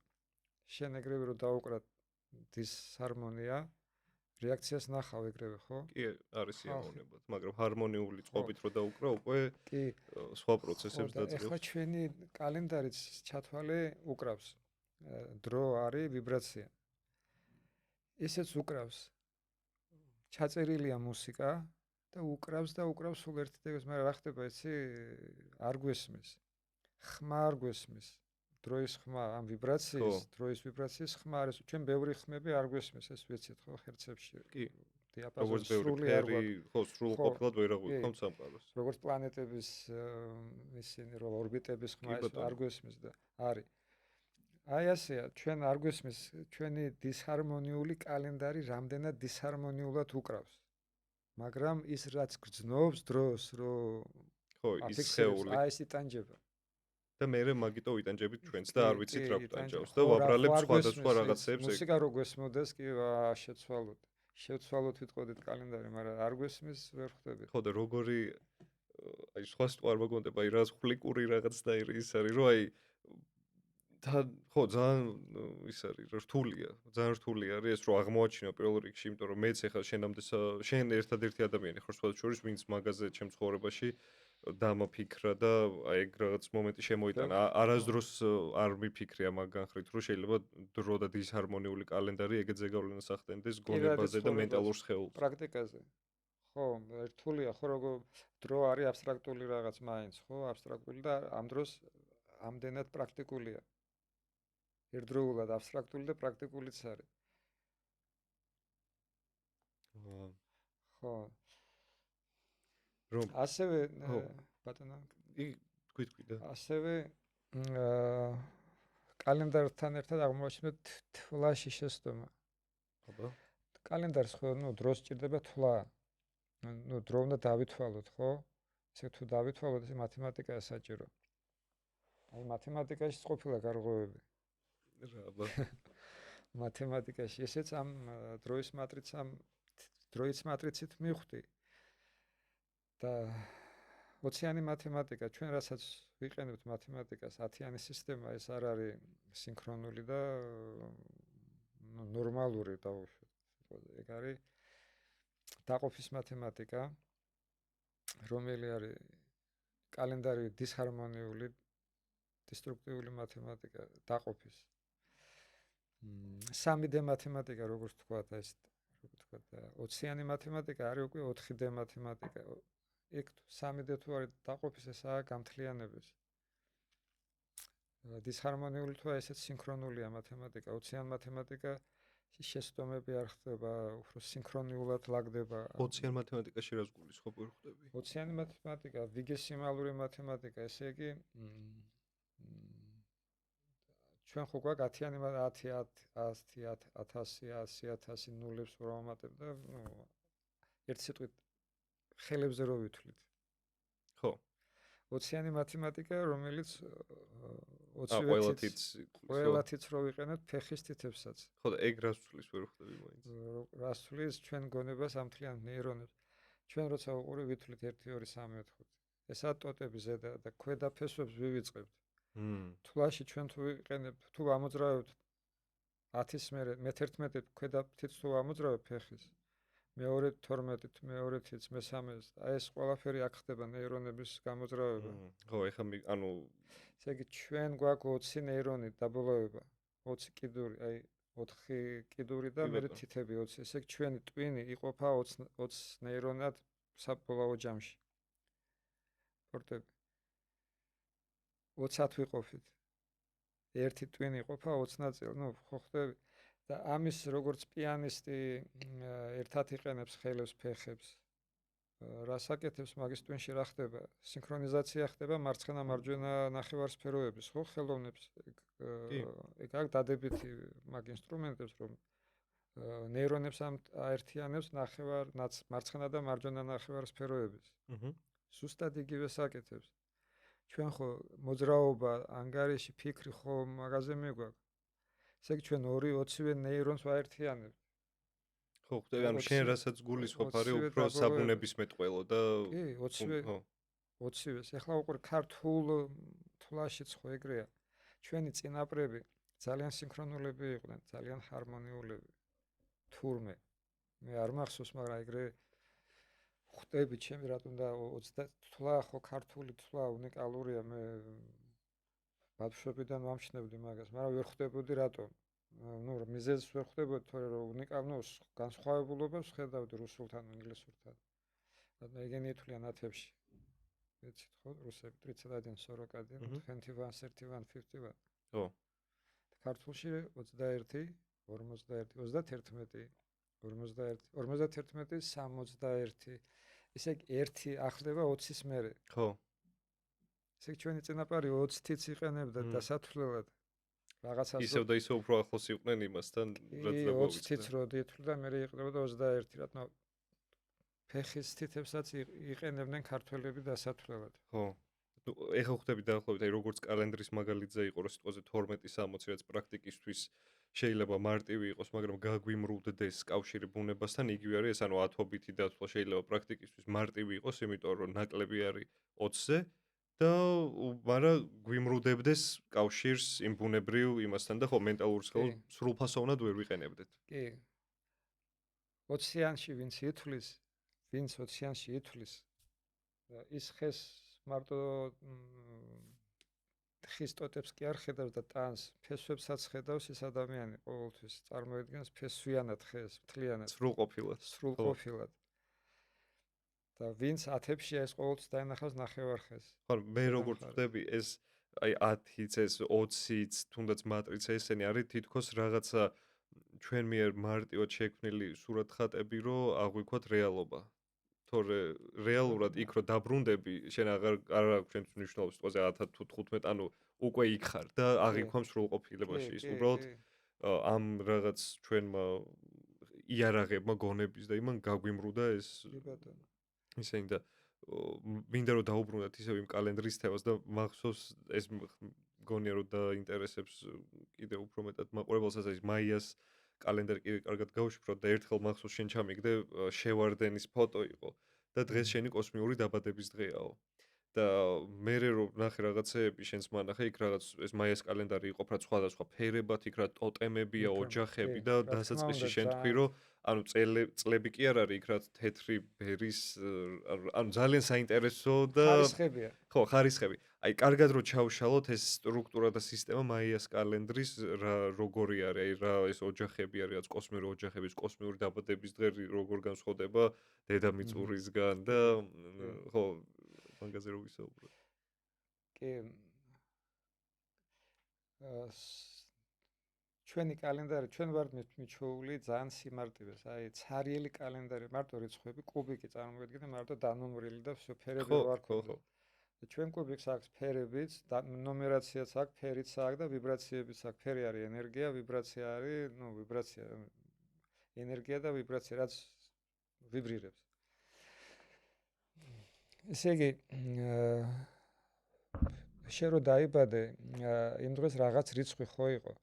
შენ ეგრევე რომ დაუკრა დისჰარმონია რეაქციას ნახავ ეგრევე ხო კი არის სიამოვნებად მაგრამ ჰარმონიული წყობით რო დაუკრა უკვე კი სხვა პროცესებს დაძლევს ეხლა ჩვენი კალენდარიც ჩათვალე უკრავს დრო არის ვიბრაცია ესეც უკრავს ჩაწერილია მუსიკა და უკრავს სულ ერთი დღეს მაგრამ რა ხდება იცი არ გვესმის ხმა არ გვესმის დროის ხმა ამ ვიბრაციის დროის ვიბრაციის ხმა არის ჩვენ ბევრი ხმები არ გვესმის ეს ვიცით ხო ხერცებში კი დიაპაზონი სრული არ გვაქვს ხო სრულ ყოფილად ვერ აღვიქვამთ სამყაროს როგორც პლანეტების ისინი რომ ორბიტების ხმა არ გვესმის და არის აი ასეა ჩვენ არ გვესმის ჩვენი დისჰარმონიული კალენდარი რამდენად დისჰარმონიულად უკრავს მაგრამ ის რაც გრძნობს დროს რომ ხო ის ხეული აი ეს იტანჯება და მე მაგიტო ვიტანჯებით ჩვენც და არ ვიცით რა გვტანჯავს და ვაბრალებთ სხვადასხვა რაღაცებს მუსიკა რო გვესმოდეს კი შევცვალოთ ვიტყოდით კალენდარი მაგრამ არ გვესმის ვერ ხვდებით ხო და როგორი აი სხვა სიტყვა არ მოგონდება აი რაღაც ხვლიკური რაღაცნაირი ის არის რომ აი თან ხო ძალიან ის არის რთულია ძალიან რთული არის ეს რომ აღმოაჩინო პირველ რიგში იმიტომ რომ მეც ახლა შენ ერთადერთი ადამიანი ხარ სხვათა შორის ვინც მაგაზე ჩემ ცხოვრებაში დამაფიქრა და აი ეგ რაღაც მომენტი შემოიტანა არასდროს არ მიფიქრია მაგ განხრით რომ შეიძლება დრო და დისჰარმონიული კალენდარი ეგეთ ზეგავლენას ახდენდეს გონებაზე და მენტალურ სხეულზე პრაქტიკაზე ხო რთულია ხო როგორ დრო არის აბსტრაქტული რაღაც მაინც ხო აბსტრაქტული და ამ დროს ამდენად პრაქტიკულია. ერთდროულად აბსტრაქტული და პრაქტიკულიც არის. ხო. რომ ასევე ხო. ბატონო თქვი და ასევე კალენდართან ერთად აღმოაჩინოთ თვლაში შესწომა. აბა კალენდარს ხო დროს სჭირდება თვლა. დრო უნდა დავითვალოთ, ხო? ესე თუ დავითვალოთ, ეს მათემატიკაა საჭირო. აი მათემატიკაში ყოფილა გარღვევები. რა აბა მათემატიკაში ესეც ამ დროის მატრიცით მივხვდი. და 20-იანი მათემატიკა, ჩვენ რასაც ვიყენებთ მათემატიკას, 10-იანი სისტემა, ეს არ არის სინქრონული და ნორმალური დაუშვათ. ეგ არის დაყოფის მათემატიკა, რომელიც არის კალენდარი დისჰარმონიული, დესტრუქტიული მათემატიკა, დაყოფის. 3D მათემატიკა, როგორც თქვა და ეს 20-იანი მათემატიკა არის უკვე 4D მათემატიკა. ეგ 3D თუ არის დაყოფის, ესაა გამთლიანების. დისჰარმონიული თუ ესეც სინქრონულია მათემატიკა. 20-იანი მათემატიკა შესწომები არ ხდება, უფრო სინქრონიულად ლაგდება. 20-იან მათემატიკაში რას გულისხმობ ვერ ხვდები? 20-იანი მათემატიკა, ვიგესიმალური მათემატიკა, ესე იგი ჩვენ ხო გვაქვს 10-იანი 1000 ნულებს რო ამატებ და ერთ სიტყვით ხელებზე რო ვითვლით. ხო. 20-იანი მათემატიკა, რომელიც ყველათიც რო ვიყენებთ ფეხის თითებსაც. ხო და ეგ რას ვთulis ვერ ხვდები მაინც. რას ვთulis ჩვენ გონებას ამ მთლიან ნეირონებს. ჩვენ როცა უყური ვითვლით 1 2 3 4 5. ესაა ტოტები ზედა და ქვედა ფესვებს ვივიწყებთ. თვლაში ჩვენ თუ ვიყენებთ, თუ ამოძრავებთ 10-ის მე-11 ქვედა თითს თუ ამოძრავებთ ფეხის. მეორე 12-ით, მეორე თითს, მე-13-ს, აი ეს ყველაფერი აქ ხდება ნეირონების გამოძრავება. ხო, ეხლა ანუ ესე იგი ჩვენ გვაქვს 20 ნეირონი დაბოლოება, 20 კიდური, აი 4 კიდური და მე თითები 20. ესე იგი ჩვენი ტვინი იყოფა 20 ნეირონად საბოლოო ჯამში. პორტები 20-ად ვიყოფით. ერთი ტვინი იყოფა 20 ნაწილად, ნუ ხო ხდები. და ამის როგორც პიანისტი ერთად იყენებს ხელებს, ფეხებს. რას აკეთებს მაგის ტვინში რა ხდება? სინქრონიზაცია ხდება მარცხენა-მარჯვენა ნახევარსფეროების, ხო, ხელოვნებს. ეგ აქ დადებითი მაგ ინსტრუმენტებს, რომ ნეირონებს აერთიანებს მარცხენა და მარჯვენა ნახევარსფეროების. ზუსტად იგივეს აკეთებს. ჩვენ ხო მოძრაობა, ანგარიში, ფიქრი ხო მაგაზე მიგვაქვს. ესე იგი ჩვენ 2-20-ვე ნეირონს ვაერთიანებთ. ხო, ხდება, ანუ შენ რასაც გულისხმობ არის უფრო საბუნების მეტყველო და კი, 20-ვეს. ეხლა უყურე ქართულ თვლაშიც ხო ეგრეა. ჩვენი წინაპრები ძალიან სინქრონულები იყვნენ, ძალიან ჰარმონიულები. თურმე მე არ მახსოვს, მაგრამ ეგრე ხვდები ჩემი რატომ და 20 თვლა ხო ქართული თვლა უნიკალურია, მე ბავშვობიდან ვამჩნევდი მაგას, მაგრამ ვერ ხვდებოდი რატომ. ნუ მიზეზს ვერ ხვდებოდი, თორე რომ უნიკალურ განსხვავებულობას ხედავდი რუსულთან, ინგლისურთან. და ეგენი ითვლიან ათებში. ვიცით ხო, რუსები 31 40 21 31 51. ხო. ქართულში 21 41 51 61 ესე იგი 1 ახლდება 20-ის მერე. ხო. ესე იგი ჩვენი წინაპარი 20 თითს იყენებდა დასათვლელად. რაღაცას ისევ და ისევ უფრო ახლოს იყვნენ იმასთან, რაც დაგვიწყდა. 20 თითს რო დიეთვლდა, მერე იყენებდა 21, რატომ ფეხის თითებსაც იყენებდნენ ქართველები დასათვლელად. ხო. ნუ ეხლა ხვდები დაახლოებით, აი როგორც კალენდრის მაგალითზე იყო, რომ სიტყვაზე 12-60, რაც პრაქტიკისთვის შეიძლება მარტივი იყოს, მაგრამ გაგვიმრუდდეს კავშირი ბუნებასთან, იგივე არის ეს, ანუ ათობითი დათვლა შეიძლება პრაქტიკისთვის მარტივი იყოს, იმიტომ რომ ნაკლები არის 20-ზე და მაგრამ გვიმრუდებდეს კავშირს იმ ბუნებრივ იმასთან და ხო მენტალურ სხეულს სრულფასოვნად ვერ ვიყენებდეთ. კი. 20-იანში ვინც 20-იანში ითვლის ის ხეს მარტო ხის ტოტებს კი არ ხედავს და ტანს, ფესვებსაც ხედავს ის ადამიანი ყოველთვის წარმოედგენს ფესვიანად ხეს, მთლიანად. სრულყოფილად. და ვინც ათებშია ეს ყოველთვის დაინახავს ნახევარ ხეს. ხო, მე როგორც ხვდები, ეს აი 10-იც ეს 20-იც, თუნდაც მატრიცა ესენი არის თითქოს რაღაცა ჩვენ მიერ მარტივად შექმნილი სურათხატები, რომ აღვიქვათ რეალობა. თორე რეალურად იქ რო დაბრუნდები, შენ არ აქვს ჩვენთვის მნიშვნელობა სიტყვაზე 1000 თუ 15, ანუ უკვე იქ ხარ და კი, აღიქვამს სრულყოფილებაში. კი, ის კი, უბრალოდ კი. ამ რაღაც ჩვენმა იარაღებმა გონების და იმან გაგვიმრუდა ეს კი ბატონო. ისენი და მინდა რომ დაუბრუნდეთ ისევ იმ კალენდრის თემას და მახსოვს ეს მგონია რომ დაინტერესებს კიდე უფრო მეტად მაყურებელსაც ეს მაიას კალენდარი კიდე კარგად გავშიფროთ და ერთხელ მახსოვს შენ ჩამიგდე შევარდენის ფოტო იყო და დღეს შენი კოსმიური დაბადების დღეაო და მე რომ ნახე რაღაცეები შენს მანახე იქ რაღაც ეს მაიას კალენდარი იყოფა სხვადასხვა ფერებად იქ რა ტოტემებია ოჯახები და რა თქმა დასაწყისში უნდა, შენ თქვი რომ ანუ წლები კი არ არის იქ რა თეთრი ბერის ანუ ძალიან საინტერესო და ხარისხებია. ხო ხარისხები აი კარგად რო ჩავშალოთ ეს სტრუქტურა და სისტემა მაიას კალენდრის რა როგორი არის აი რა ეს ოჯახები არის რაც კოსმიური ოჯახების კოსმიური დაბადების დღე როგორ განსხვავდება დედამიწურისგან და ხო მაგაზე რო ვისაუბროთ კი ჩვენი კალენდარი ჩვენ ვართ მიჩვეული ძალიან სიმარტივეს აი ცარიელი კალენდარი მარტო რიცხვები კუბიკი წარმოგვიდგინე მარტო დანომრილი და всё ფერები რო არ ქონდა და ჩვენ კუბიკს აქვს ფერებიც და ნუმერაციაც აქვს ფერიც აქვს და ვიბრაციებიც აქვს ფერი არის ენერგია ვიბრაცია არის ნუ ვიბრაცია ენერგია და ვიბრაცია რაც ვიბრირებს ესე იგი შენ რო დაიბადე იმ დღეს რაღაც რიცხვი ხო იყო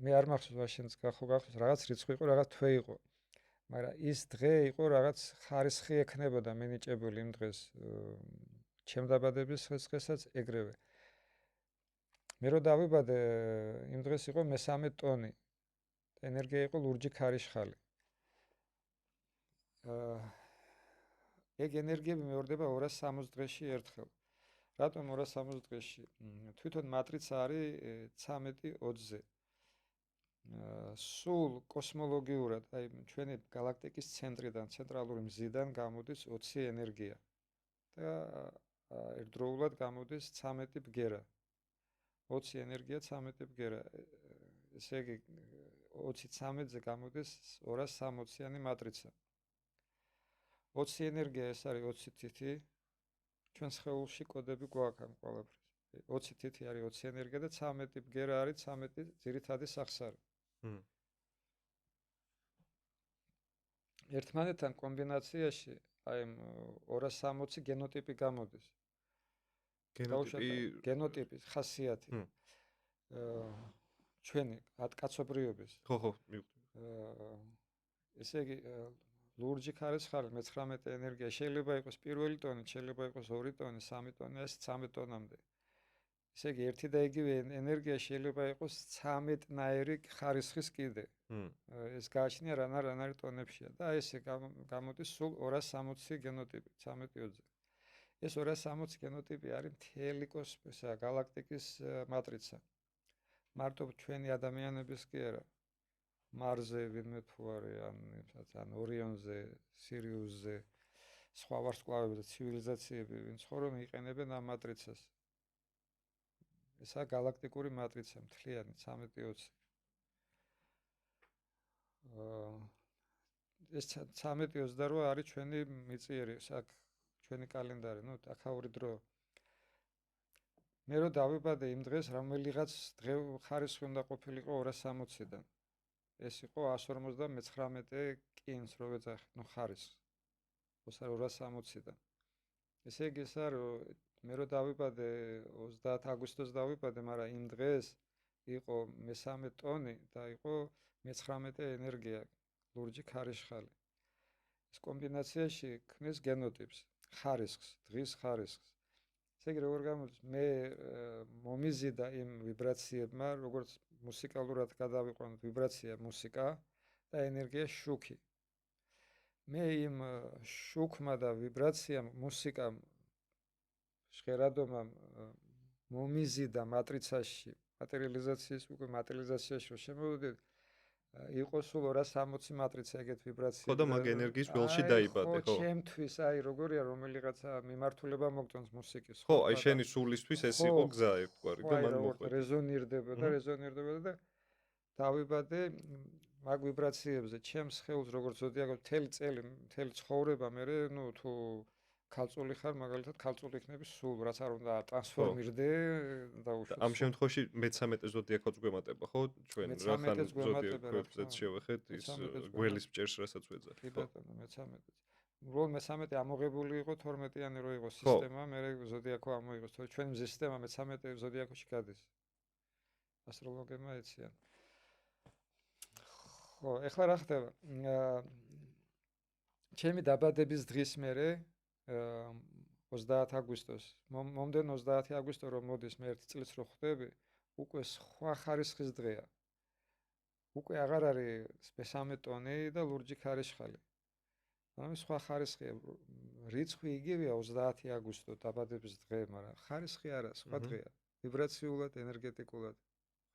მე არ მახსოვს ვაშენც გახოს რაღაც რიცხვი იყო რაღაც თვე იყო მაგრამ ის დღე იყო რაღაც ხარისხი ექნებოდა მინიჭებული იმ დღეს ჩემ დაბადების დღესაც ეგრევე მე რო დავიბადე იმ დღეს იყო მე-13 ტონი ენერგია იყო ლურჯი ქარიშხალი ეგ ენერგიები მეორდება 260 დღეში ერთხელ რატომ 260 დღეში თვითონ მატრიცა არის 13-20-ზე სულ კოსმოლოგიურად აი ჩვენი galaktikis ცენტრიდან ცენტრალური მზიდან გამოდის 20 ენერგია და ერთდროულად გამოდის 13 ბგერა 20 ენერგია 13 ბგერა ესე იგი 20-13-ზე გამოდის 260-იანი მატრიცა 20 ენერგია ეს არის 20 თითი ჩვენ სხეულში კოდები გვაქვს ამ ყველაფრის 20 თითი არის 20 ენერგია და 13 ბგერა არის 13 ძირითადი სახსარი ერთმანეთთან კომბინაციაში აი 260 გენოტიპი გამოდის. გენოტიპის ხასიათი. ჩვენი კაცობრიობის. ხო, მივხვდი. ესე იგი ლურჯი ხარისხალი მე-19 ენერგია შეიძლება იყოს პირველი ტონი, შეიძლება იყოს 2 ტონი, 3 ტონი, ეს 13 ტონამდე. ესე იგი ერთი და იგივე ენერგია შეიძლება იყოს 13-ნაირი ხარისხის კიდე. ეს გააჩნია რანარ ტონებშია და ესე გამოდის სულ 260 გენოტიპი 13-20-ზე. ეს 260 გენოტიპი არის მთელი კოსმოსა, galaktikis მატრიცა. მარტო ჩვენი ადამიანების კი არა. მარსზე ვინმე თუ არის ან ორიონზე, სირიუსზე, სხვა ვარსკვლავებზე ცივილიზაციები, ვინც ხორონ იყენებენ ამ მატრიცას. ესა galaktikuri matrica მთლიანი 13-20. ეს 13-28 არის ჩვენი მიწიერი, აქ ჩვენი კალენდარი, ნუ აქაური დრო. მე რო დავიბადე იმ დღეს, რომელიღაც დღე ხარისხი უნდა ყოფილიყო 260-დან. ეს იყო 159 კინს რო ვეძახით, ნუ ხარისხს. 260-დან. ესე იგი ეს არის მე რო დავიბადე 30 აგვისტოს დავიბადე, მაგრამ იმ დღეს იყო მე-13 ტონი და იყო მე-19 ენერგია, ლურჯი ქარიშხალი. ეს კომბინაციაში ქმნის გენოტიპს, ხარისხს, დღის ხარისხს. ესე იგი როგორ გამოდის, მე მომიზიდა იმ ვიბრაციებმა, როგორც მუსიკალურად გადავიყვანოთ ვიბრაცია მუსიკა და ენერგია შუქი. მე იმ შუქმა და ვიბრაციამ მუსიკამ ჟღერადობამ მომიზიდა მატრიცაში, მატერიალიზაციაში, უკვე მატერიალიზაციაში რომ შემოვიდეთ, იყო სულ 260 მატრიცა ეგეთ ვიბრაციები. ხო და მაგ ენერგიის ველში აი, დაიბადე, ხო? ჩემთვის აი როგორია რომელიღაცა მიმართულება მოგწონს მუსიკის, ხო, აი და შენი სულისთვის ეს ხო, იყო გზა ერთგვარი ხო, და აი მან როგორ მოხვედი. რეზონირდება და მჰმ. რეზონირდება და დავიბადე მაგ ვიბრაციებზე. ჩემს ხელს როგორც ზოდიაქოს მთელი წელი, მთელი ცხოვრება მე თუ ქალწული ხარ, მაგალითად ქალწული იქნები სულ, რაც არ უნდა ტრანსფორმირდე და და უშუალოდ ამ შემთხვევაში მე-13 ზოდიაქოც გვემატება, ხო? ჩვენ რა ხან მე-13-ს გვემატება, რა ზოდიაქოებზეც თქმა უნდა. შევეხეთ ის მე-13-ს გველის მჭერს, რასაც ვეძახ, კი ხო? ბატონო, მე-13-ს. უბრალოდ მე-13 ამოღებული იყო 12-იანი რო იყო ხო. სისტემა, მე ზოდიაქო ამოიღოს, თორე ჩვენი სისტემა მე-13 ზოდიაქოში გადის. ასტროლოგებმა ეციან. ხო, ეხლა რა ხდება? ჩემი დაბადების დღის მერე 30 აგვისტოს, მომდენ 30 აგვისტო რომ მოდის მე ერთი წლის რო ხვდები, უკვე სხვა ხარისხის დღეა. უკვე აღარ არის მე-13 ტონი და ლურჯი ქარიშხალი. ანუ სხვა ხარისხია, რიცხვი იგივეა 30 აგვისტო დაბადების დღე, მაგრამ ხარისხი არა, სხვა დღეა. ვიბრაციულად, ენერგეტიკულად.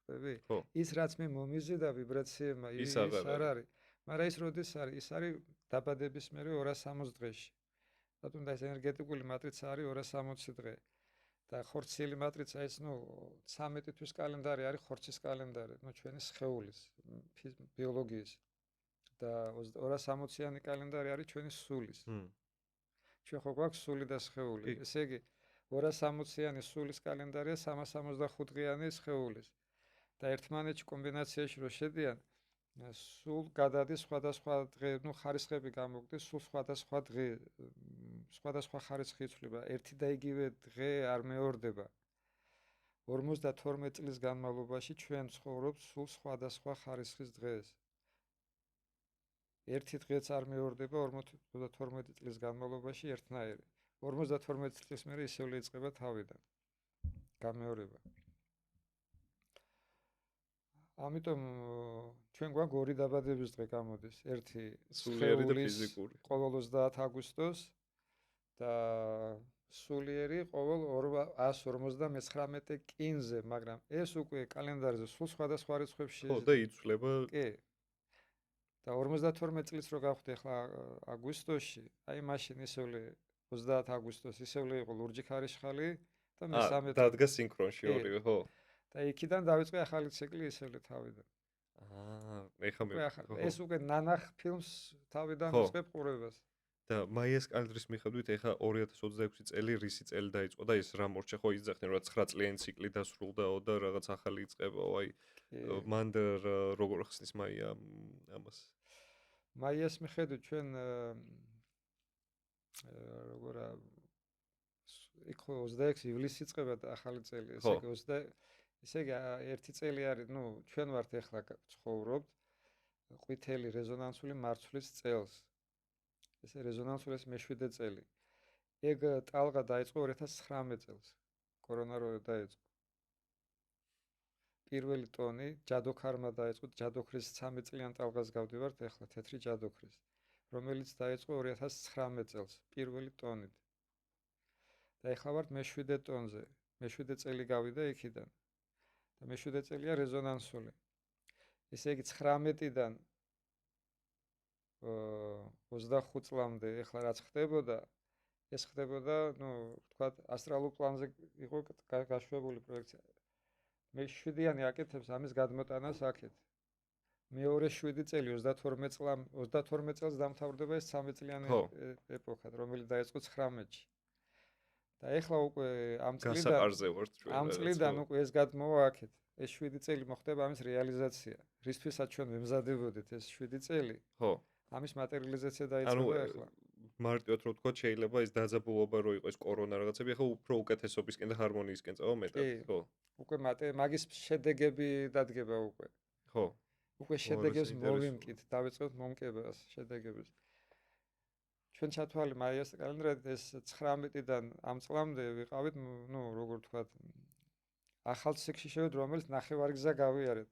ხვდები? ხო. ის რაც მე მომიზიდა ვიბრაციებმა, ის ის აღარ არ არის. მაგრამ ის როდის არის? ის არის დაბადების მერე 260 დღეში. რატომ და ეს ენერგეტიკული მატრიცა არის 260 დღე. და ხორციელი მატრიცა ეს 13 თვის კალენდარი არის ხორცის კალენდარი, ჩვენი სხეულის, ბიოლოგიის. და 260-იანი კალენდარი არის ჩვენი სულის. ჩვენ ხო გვაქვს სული და სხეული. ესე იგი 260-იანი სულის კალენდარია 365 დღიანი სხეულის. და ერთმანეთში კომბინაციაში რო შედიან, სულ გადადის სხვადასხვა დღე, ხარისხები გამოგდის, სულ სხვადასხვა დღე, სხვადასხვა ხარისხი იცვლება. ერთი და იგივე დღე არ მეორდება. 52 წლის განმავლობაში ჩვენ ცხოვრობთ სულ სხვადასხვა ხარისხის დღეს. ერთი დღეც არ მეორდება 52 წლის განმავლობაში ერთნაირი. 52 წლის მერე ისევ იწყება თავიდან. გამეორება. ამიტომ ჩვენ გვაქვს ორი დაბადების დღე გამოდის. ერთი სულიერი და ფიზიკური. ყოველ 30 აგვისტოს და სულიერი ყოველ 159 კინზე, მაგრამ ეს უკვე კალენდარზე სულ სხვადასხვა რიცხვებში. ხო და იცვლება. კი. და 52 წლის რო გავხდი ახლა აგვისტოში, აი მაშინ ისევ 30 აგვისტოს ისევ იყო ლურჯი ქარიშხალი და მე-13 დადგა სინქრონში ორივე, ხო? და იქიდან დავიწყე ახალი ციკლი ისევ თავიდან. ეხლა მე ეს უკვე ნანახ ფილმს თავიდან ვიწყებ ყურებას. და მაიას კალენდრის მიხედვით ეხლა 2026 წელი რისი წელი დაიწყო და ის რა მორჩა, ხო იზახდნენ რომ 9 წლიანი ციკლი დასრულდაო და რაღაც ახალი იწყებაო, აი მან როგორ ხსნის მაია ამას? მაიას მიხედვით ჩვენ როგორა იქ 26 ივლისს იწყება და ახალი წელი, ესე იგი ერთი წელი არის, ჩვენ ვართ ეხლა ცხოვრობთ ყვითელი რეზონანსული მარცვლის წელს. ესე რეზონანსულის მე-7 წელი. ეგ ტალღა დაიწყო 2019 წელს. კორონა რო დაიწყო. პირველი ტონი ჯადოქარმა დაიწყო, ჯადოქრის 13 წლიან ტალღას გავდივართ ეხლა თეთრი ჯადოქრის, რომელიც დაიწყო 2019 წელს, პირველი ტონით. და ეხლა ვართ მე-7 ტონზე. მე-7 წელი გავიდა იქიდან. და მე-7 წელია რეზონანსული. ესე იგი 19-დან 25 წლამდე ეხლა რაც ხდებოდა, ეს ხდებოდა, ვთქვათ, ასტრალურ პლანზე იყო გაშვებული პროექცია. მე 7-იანი აკეთებს ამის გადმოტანას აქეთ. მეორე 7 წელი 32 წელს დამთავრდება ეს 13 წლიანი ეპოქა, რომელიც დაიწყო 19-ში. და ეხლა უკვე ამ წლიდან უკვე ეს გადმოვა აქეთ. ეს 7 წელი მოხდება ამის რეალიზაცია. რისთვისაც ჩვენ ვემზადებოდით ეს 7 წელი? ხო. ამის მატერიალიზაცია დაიწყება ეხლა. მარტივად რო ვთქვა, შეიძლება ეს დაძაბულობა რო იყოს კორონა რაღაცები, ეხლა უფრო უკეთესობისკენ და ჰარმონიისკენ წავა მეტად, ხო? უკვე მაგის შედეგები დადგება უკვე. ხო. უკვე შედეგებს მოვიმკით, დავიწყებთ მომკებას შედეგებს. ჩვენ ჩათვალე მაიას კალენდრად ეს 19-დან ამ წლამდე ვიყავით, როგორ ვთქვათ, ახალ ციკლში შევედი, რომელიც ნახევარი გზა გავიარეთ.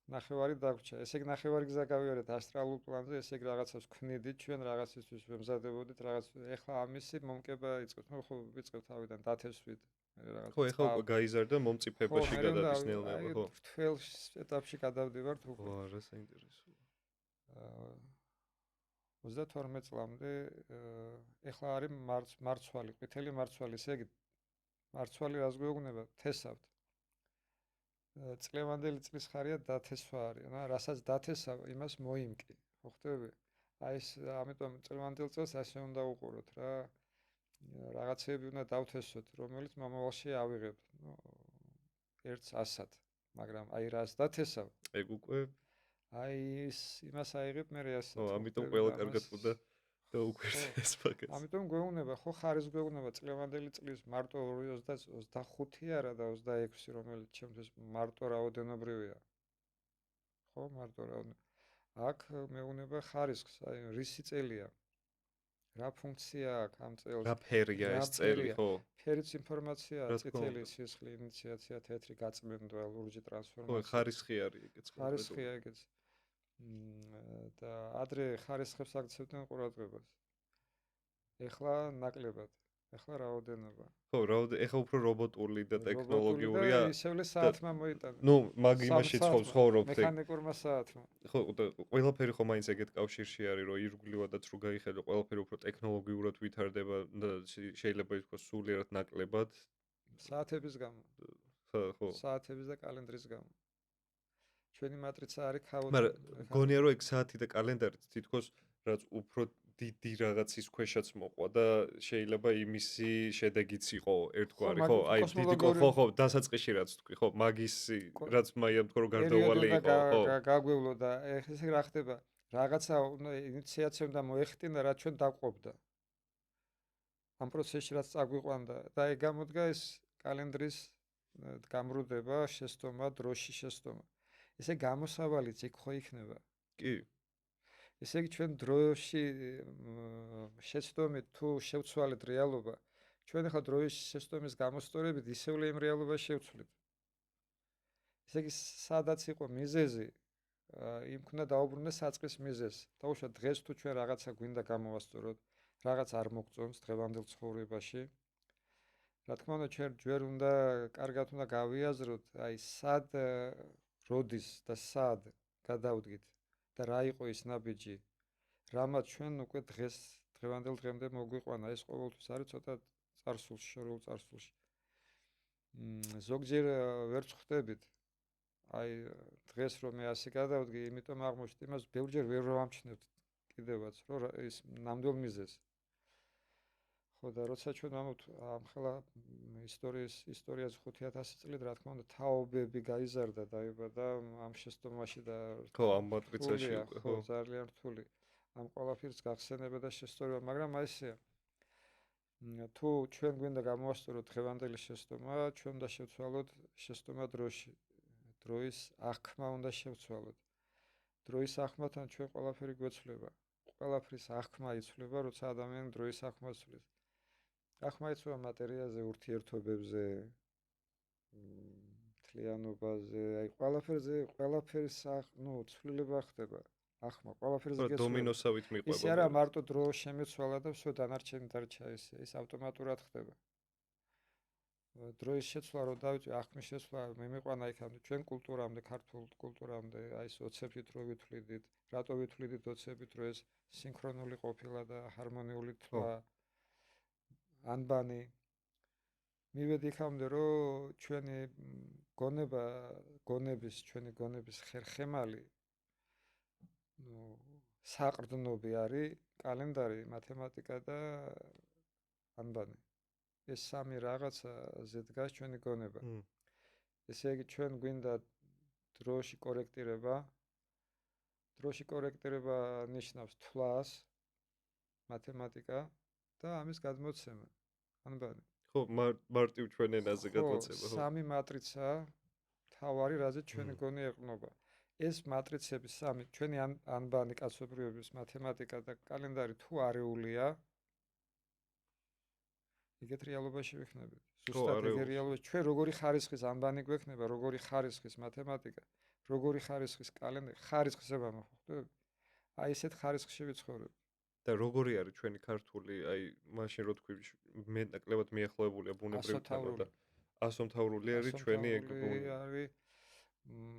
ნახევარი დაგვრჩა. ესე იგი ნახევარი გზა გავიარეთ ასტრალურ პლანზე, ესე იგი რაღაცას ვქნიდით, ჩვენ რაღაცისთვის ვემზადებოდით, ეხლა ამისი მომკება იწყებს. ხო, ვიწყებ თავიდან დათესვით. მე რაღაც ხო, ეხლა უკვე გაიზარდა მომწიფებაში გადადის ნელ-ნელა, ხო? თვალ ეტაპში გადავდივართ უკვე. ვა, რა საინტერესოა. 32 წლამდე ეხლა არის მარცვალი, ყვითელი მარცვალი, ესე იგი მარცვალი რას გვეუბნება? თესავთ. წლევანდელი წლის ხარია დათესვა არის, რასაც დათესავ, იმას მოიმკი, ხო ხტები? აი ეს ამიტომ წლევანდელ წელს ასე უნდა უყუროთ რა. რაღაცები უნდა დავთესოთ, რომელიც მომავალში ავიღებთ. ერთს 100-ად, მაგრამ აი რას დათესავ? ეგ უკვე აი ის იმას აიღებ მე ასეთ. ხო, ამიტომ ყველა კარგად უნდა დაუკვირდეს ფაქტს. ამიტომ გვეუბნება, ხო ხარის გვეუბნება წლევანდელი წლის მარტო 25 არა და 26, რომელიც ჩემთვის მარტო რაოდენობრივია. ხო, მარტო რაოდენობა. აქ მეუბნება ხარისხს, აი რისი წელია. რა ფუნქცია აქვს ამ წელს? რა ფერია ეს წელი, ხო? ფერიც ინფორმაციაა, წითელი სისხლი, ინიციაცია, თეთრი გაწმენდვა, ლურჯი ტრანსფორმაცია. ხო, ხარისხი არის ეგეც. ხარისხია ეგეც. და ადრე ხარისხებს აქცევდნენ ყურადღებას. ეხლა ნაკლებად, ეხლა რაოდენობა. ხო, ეხლა უფრო რობოტული და ტექნოლოგიურია. ისევლე საათმა მოიტანა. ნუ, მაგ იმაში ცხოვრობთ. მექანიკურმა საათმა. ხო, ყველაფერი ხო მაინც ეგეთ კავშირში არის, რომ ირგვლივადაც რო გაიხედო, ყველაფერი უფრო ტექნოლოგიურად ვითარდება და შეიძლება ითქვას სულიერად ნაკლებად. საათების გამო. ხო. საათების და კალენდრის გამო. ჩვენი მატრიცა არის ქაოტი. მაგრამ გონია რომ ეგ საათი და კალენდარი თითქოს რაც უფრო დიდი რაღაცის ქვეშაც მოყვა და შეიძლება იმისი შედეგიც იყო ერთგვარი, ხო? აი დიდი ხო, დასაწყისში რაც თქვი, ხო, მაგისი რაც მაიამ თქო რომ გარდაუვალი იყო, ხო? გაგვევლო და ესე რა ხდება? რაღაცა ინიციაცია უნდა მოეხტინა, რაც ჩვენ დაყვობდა. ამ პროცესში რაც წაგვიყვანდა და ეგ გამოდგა ეს კალენდრის გამრუდება, შესტომა, დროში შესტომა. ესე გამოსავალიც იქ ხო იქნება? კი. ესე იგი ჩვენ დროში შეცდომით თუ შევცვალეთ რეალობა, ჩვენ ახლა დროის შეცდომის გამოსწორებით ისევ იმ რეალობას შევცვლით. ესე იგი სადაც იყო მიზეზი, იმ ქნა დაუბრუნდეს საწყის მიზეზს. თავშა დღეს თუ ჩვენ რაღაცა გვინდა გამოვასწოროთ, რაღაც არ მოგწონს დღევანდელ ცხოვრებაში. რა თქმა უნდა, ჩვენ ჯერ უნდა კარგად უნდა გავიაზროთ, აი სად როდის და სად გადავდგით და რა იყო ის ნაბიჯი. რამაც ჩვენ უკვე დღევანდელ დღემდე მოგვიყვანა, ეს ყოველთვის არის ცოტა წარსულში, შორეულ წარსულში. ზოგჯერ ვერ ვხვდებით. აი დღეს რომ მე ასე გადავდგი, იმიტომ აღმოჩნდა იმას ბევრჯერ ვერ ვამჩნევთ კიდევაც, რომ ის ნამდვილ მიზეზს. ხო და როცა ჩვენ ამხელა ისტორიას 5000 წლით, რა თქმა უნდა, თაობები გაიზარდა, დაიბადა ამ შესტომაში და ხო, ამ მატრიცაში უკვე, ხო, ძალიან რთული. ამ ყველაფერს გახსენება და შესწორება, მაგრამ აი ესეა. თუ ჩვენ გვინდა გამოვასწოროთ დღევანდელი შესტომა, ჩვენ უნდა შევცვალოთ შესტომა დროში. დროის აღქმა უნდა შევცვალოთ. დროის აღქმათან ჩვენ ყველაფერი გვეცვლება. ყველაფრის აღქმა იცვლება, როცა ადამიანი დროის აღქმას ცვლის. აღქმა იცვლება მატერიაზე, ურთიერთობებზე, მთლიანობაზე, აი ყველაფერის ცვლილება ხდება. ახმა ყველაფერზე გესწრება. დომინოსავით მიყვება. ისე არა მარტო დრო შემეცვალა და всё დანარჩენი დარჩა ის ავტომატურად ხდება. დროის შეცვლა რო დავიწვი, ახმის შეცვლა მე მიყვანა იქამდე ჩვენ კულტურამდე, ქართულ კულტურამდე, აი ეს ოცებით რო ვითვლიდით, რატო ვითვლიდით ოცებით, რომ ეს სინქრონული ყოფილა და ჰარმონიული თვლა ანბანი მივედი იქამდე, რომ ჩვენი გონების ხერხემალი საყრდნობი არის კალენდარი, მათემატიკა და ანბანი. ეს სამი რაღაცაზე დგას ჩვენი გონება. ესე იგი ჩვენ გვინდა დროში კორექტირება. დროში კორექტირება ნიშნავს თვლას, მათემატიკა და ამის გადმოცემა. ანბანი. ხო, მარტივ ჩვენ ენაზე გადმოცემა, ხო. სამი მატრიცა თავარი, რაზე ჩვენი გონი ეყრდნობა. ეს მატრიცები სამი ჩვენი ანბანი კაცობრიობის მათემატიკა და კალენდარი თუ არეულია ეგეთ რეალობაში ვიხნებით. ზუსტად ეგ რეალობაში ჩვენ როგორი ხარისხის ანბანი გვექნება, როგორი ხარისხის მათემატიკა, როგორი ხარისხის კალენდარი, ხარისხსება მოხდები. აი ესეთ ხარისხში ვიცხოვრებ. და როგორი არის ჩვენი ქართული, აი მაშინ რო თქვი მე ნაკლებად მიახლოებულია ბუნებრივ თემად და ასომთავრული არის ჩვენი ეგ ასომთავრული არის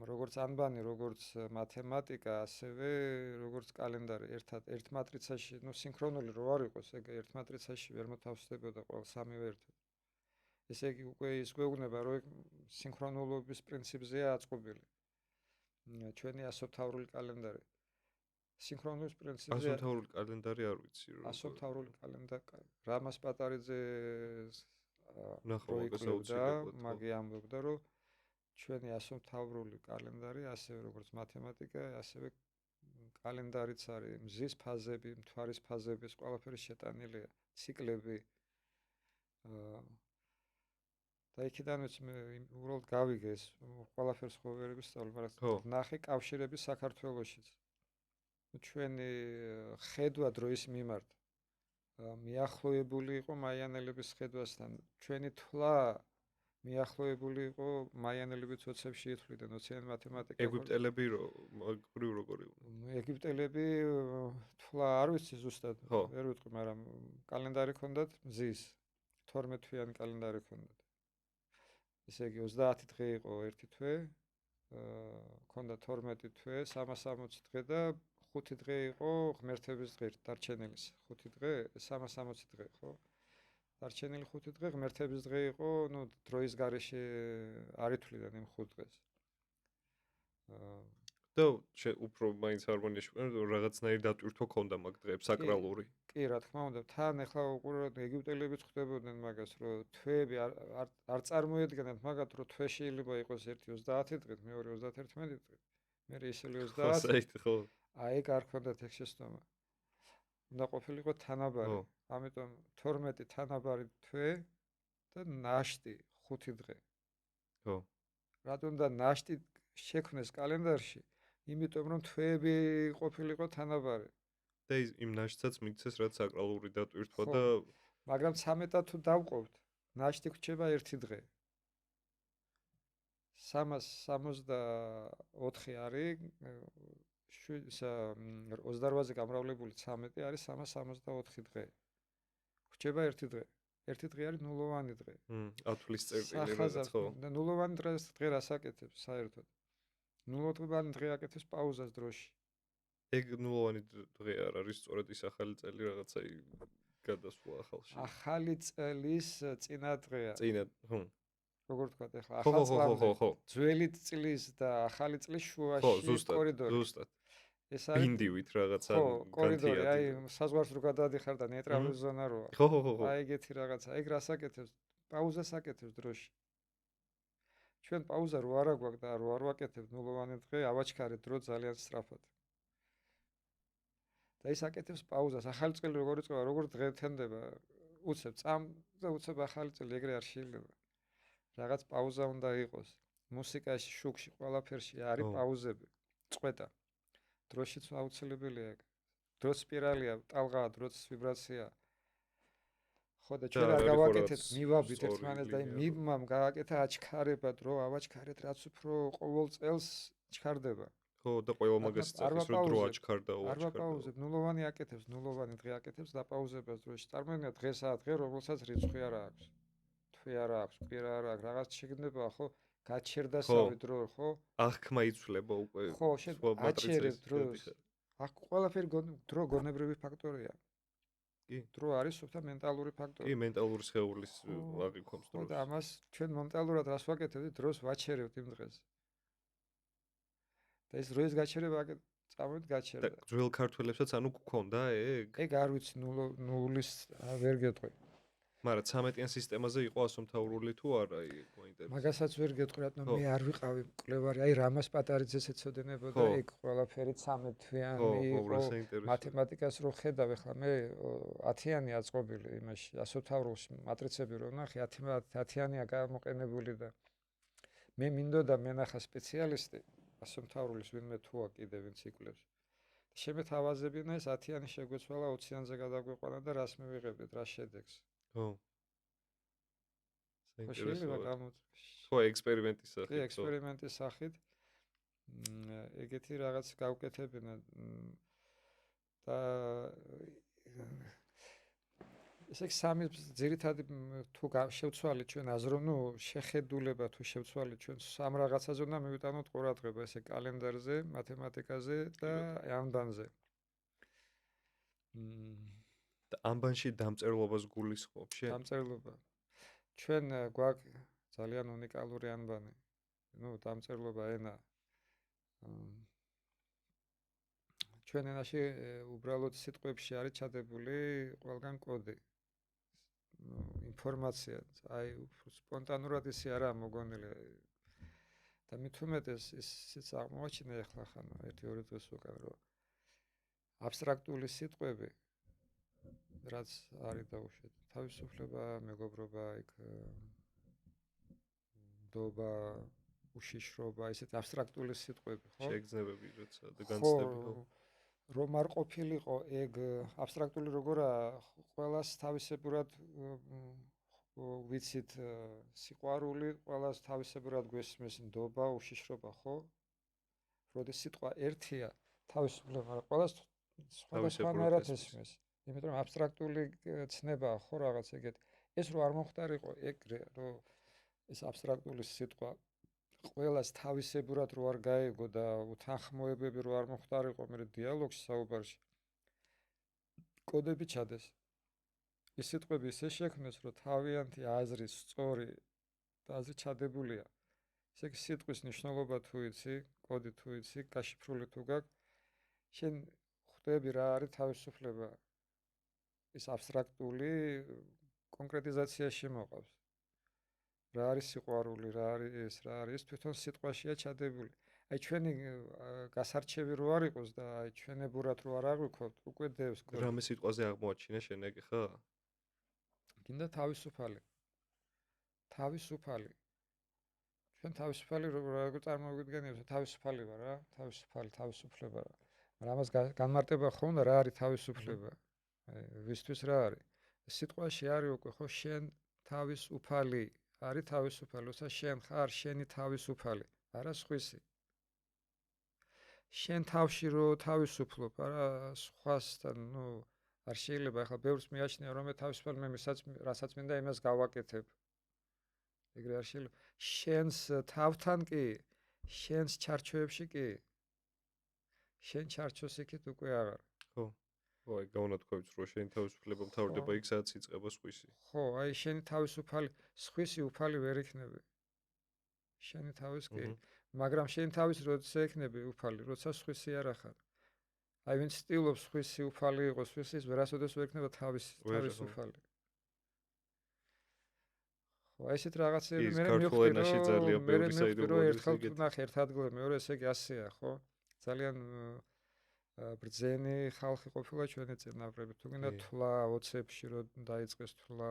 როგორც ანბანი, როგორც მათემატიკა, ასევე როგორც კალენდარი ერთ მატრიცაში, სინქრონული რო არ იყოს, ეგ ერთ მატრიცაში ვერ მოთავსდებოდა ყველა სამივე ერთად. ესე იგი უკვე ის გვეუბნება, რომ ეგ სინქრონულობის პრინციპზეა აწყობილი. ჩვენი ასომთავრული კალენდარი. სინქრონულობის პრინციპზე ასომთავრული კალენდარი არ ვიცი რომ ასომთავრული კალენდარი. რამას პატარიძეს ნახავ მაგას პროექტებდა, აუცილებლად. მაგი ამბობდა, რომ ჩვენი ასომთავრული კალენდარი, ასევე როგორც მათემატიკა, ასევე კალენდარიც არის, მზის ფაზები, მთვარის ფაზები, ეს ყველაფერი შეტანილია, ციკლები. და იქიდანაც მე უბრალოდ გავიგე ეს ყველაფერს ხო ვერ ვისწავლე, მაგრამ ნახე კავშირები საქართველოშიც. ჩვენი ხედვა დროის მიმართ მიახლოებული იყო მაიანელების ხედვასთან. ჩვენი თვლა მიახლოებული იყო მაიანელების ოცებში ითვლიდნენ ოციანი მათემატიკა. ეგვიპტელები როგორი იყვნენ? ეგვიპტელები თვლა არ ვიცი ზუსტად, ვერ ვიტყვი, მაგრამ კალენდარი ჰქონდათ მზის, 12 თვიანი კალენდარი ჰქონდათ. ესე იგი 30 დღე იყო ერთი თვე, ჰქონდა 12 თვე, 360 დღე და 5 დღე იყო ღმერთების დღე, დარჩენილი 5 დღე, 360 დღე, ხო? დარჩენილი 5 დღე ღმერთების დღე იყო, დროის გარეშე არ ითვლიდნენ იმ 5 დღეს. და უფრო მაინც ჰარმონიაში რაღაცნაირი დატვირთვა ქონდა მაგ დღეებს საკრალური. კი, რა თქმა უნდა, თან ახლა უყურებთ ეგვიპტელებიც ხვდებოდნენ მაგას, რომ თვეები არ წარმოედგენათ მაგათ, რომ თვე შეიძლება იყოს ერთი 30 დღით, მეორე 31 დღით, მე ისე 30. ხო. აი ეგ არ ქონდათ ეგ შეცდომა. უნდა ყოფილიყო თანაბარი. ამიტომ 12 თანაბარი თვე და ნაშტი 5 დღე. ხო. რატომ და ნაშტი შექმნეს კალენდარში? იმიტომ რომ თვეები ყოფილიყო თანაბარი. და იმ ნაშტსაც მიცეს რაც საკრალური დატვირთვა და მაგრამ 13-ად თუ დავყოვთ, ნაშტი გრჩება 1 დღე. 364 არის 28-ზე გამრავლებული 13 არის 364 დღე. გრჩება 1 დღე. 1 დღე არის ნულოვანი დღე. ათვლის წერტილი რაღაც ხო? და ნულოვანი დღე რას აკეთებს საერთოდ? ნულოვანი დღე აკეთებს პაუზას დროში. ეგ ნულოვანი დღე არ არის სწორედ ის ახალი წელი რაღაცა გადასვლა ახალში. ახალი წლის წინა დღეა. წინა, ხო. როგორ თქვა ახლა ახალ წლამდე. ძველი წლის და ახალი წლის შუაში კორიდორი. ზუსტად. ეს არის ბინდივით რაღაცა კორიდორი, აი საზღვარს რო გადაადიხარ და ნეიტრალური ზონა როა. ხო. აი ეგეთი რაღაცა, ეგ რას აკეთებს? პაუზას აკეთებს დროში. ჩვენ პაუზა რო არა გვაქვს და რო არ ვაკეთებ ნულოვანი დღე, ავაჩქარეთ დრო ძალიან სწრაფად. და ის აკეთებს პაუზას. ახალი წელი როგორ იწყება, როგორ დღე თენდება, უცებ წამ და უცებ ახალი წელი ეგრე არ შეიძლება. რაღაც პაუზა უნდა იყოს. მუსიკაში, შუქში, ყველაფერში არის პაუზები. წყვეტა. დროშიც აუცილებელია ეგ. დროც სპირალია, ტალღაა, დროც ვიბრაცია. ხო და ჩვენ არ გავაკეთეთ მივაბით ერთმანეთს და მიბმამ გააკეთა აჩქარება, დრო ავაჩქარეთ, რაც უფრო ყოველ წელს ჩქარდება. ხო და ყველა მაგას იწევს რომ დრო აჩქარდა, არ ვაპაუზებ, ნულოვანი აკეთებს, ნულოვანი დღე აკეთებს დაპაუზებას დროში. წარმოიდგინეთ დღესაა დღე, რომელსაც რიცხვი არ აქვს. თვე არ აქვს, კვირა არ აქვს, რაღაც შეგდება, ხო? გაჩერდასავე დრო, ხო? აღქმა იცვლება უკვე. ხო, აჩერებ დროს. აქ ყველაფერი დრო გონებრივი ფაქტორია. კი, დრო არის სუფთა მენტალური ფაქტორი. კი, მენტალური სხეულის აღიქვამს დროს. და ამას ჩვენ მომენტალურად რას ვაკეთებთ? დროს ვაჩერებთ იმ დღეს. და ეს დროის გაჩერება წამოვით გაჩერდა. და ძველ ქართველებსაც ანუ გქონდა ეგ? ეგ არ ვიცი ნულის ვერ გეტყვი. მაგრამ 13-იან სისტემაზე იყო ასომთავრული თუ არა, მოინტერესებს. მაგასაც ვერ გეტყვი, რატომ მე არ ვიყავი მკვლევარი, აი რამას პატარიძეს ეცოდინებოდა, ეგ ყველაფერი 13 თვიანი იყო. მათემატიკას რო ხედავ, ახლა მე 10-იანი აწყობილი იმაში, ასომთავრულში მატრიცები რო ნახე, 10-იანია გამოყენებული და მე მინდოდა მენახა სპეციალისტი ასომთავრულის ვინმე თუა კიდე ვინც იკვლევს. შემეთავაზებინა ეს 10-იანი შეგვეცვალა 20-იანზე გადაგვეყვანა და რას მივიღებდით, რა შედეგს. ხო. შეიძლება გამოწვეს. ხო, ექსპერიმენტის სახით. კი, ექსპერიმენტის სახით. ეგეთი რაღაც გავკეთებინა და ესე იგი სამი ძირითადი თუ შევცვალეთ ჩვენ აზროვნო შეხედულება თუ შევცვალეთ ჩვენ სამ რაღაცაზე უნდა მივიტანოთ ყურადღება, ესე კალენდარზე, მათემატიკაზე და ანბანზე. და ანბანში დამწერლობას გულისხმობ შენ? დამწერლობა. ჩვენ გვაქვს ძალიან უნიკალური ანბანი. დამწერლობა ენა. ჩვენ ენაში უბრალოდ სიტყვებში არის ჩადებული ყველგან კოდი. ინფორმაცია, აი სპონტანურად ისე არაა მოგონილი. და მით უმეტეს ისიც აღმოაჩინე ახლა ხან 1-2 დღეს უკან რომ აბსტრაქტული სიტყვები რაც არის დაუშვეთ. თავისუფლება, მეგობრობა, იქ ნდობა, უშიშრობა, ისეთ აბსტრაქტული სიტყვები, ხო? შეგრძნებები როცა და განცდები, ხო? რომ არ ყოფილიყო ეგ აბსტრაქტული როგორაა, ყველას თავისებურად ვიცით სიყვარული, ყველას თავისებურად გვესმის ნდობა, უშიშრობა, ხო? როდის სიტყვა ერთია, თავისუფლება, მაგრამ ყველას სხვადასხვანაირად ესმის. იმიტომ რომ აბსტრაქტული ცნებაა, ხო, რაღაც ეგეთ. ეს რო არ მოხდარიყო, ეგრე, რომ ეს აბსტრაქტული სიტყვა ყველას თავისებურად რო არ გაეგო და უთანხმოებები რო არ მოხდარიყო მე დიალოგში საუბარში კოდები ჩადეს ის სიტყვები ისე შექმნეს რომ თავიანთი აზრი სწორი და აზრი ჩადებულია ესე იგი სიტყვის მნიშვნელობა თუ იცი კოდი თუ იცი გაშიფრული თუ გაქვს შენ ხვდები რა არის თავისუფლება ის აბსტრაქტული კონკრეტიზაციაში მოყავს რა არის სიყვარული, რა არის თვითონ სიტყვაშია ჩადებული. აი ჩვენი გასარჩევი რო არ იყოს და აი ჩვენებურად რო არ აღვიქვათ, უკვე დევს. რამე სიტყვაზე აღმოაჩინე შენ ეგ ხა? გინდა თავისუფალი. თავისუფალი. ჩვენ თავისუფალი როგორ წარმოვიდგენიათ, თავისუფალი ვარ რა, თავისუფალი, თავისუფლება რა. მაგრამ ამას განმარტება ხომ და რა არის თავისუფლება? აი ვისთვის რა არის? სიტყვაში არის უკვე ხო შენ თავისუფალი არის თავისუფალი, როცა შენ ხარ შენი თავისუფალი, არა სხვისი. შენ თავში რო თავისუფლობ, არა სხვასთან, არ შეიძლება ახლა ბევრს მიაჩნია რომ მე თავისუფალი მე რასაც მინდა იმას გავაკეთებ. ეგრე არ შეიძლება. შენს თავთან კი, შენს ჩარჩოებში კი. შენ ჩარჩოს იქით უკვე აღარ. ხო. აი გაუნათქვამთ რომ შენი თავისუფლება მთავრდება იქ სადაც იწყება სხვისი. ხო, აი შენი თავისუფალი, სხვისი უფალი ვერ იქნები. შენი თავის კი, მაგრამ შენი თავის როცა იქნები უფალი, როცა სხვისი არ ახარ. აი ვინც ცდილობს სხვისი უფალი იყოს, სხვისის ვერასოდეს ვერ იქნება თავისუფალი. ხო, აი ესეთ რაღაცები მე მივხვდი რომ ერთხელ ვნახე ერთ ადგილზე, მეორე ესე იგი ასეა, ხო? ძალიან ბრძენი ხალხი ყოფილა ჩვენი წინაპრები. თუ გინდა თვლა 20-ებში რომ დაიწყეს თვლა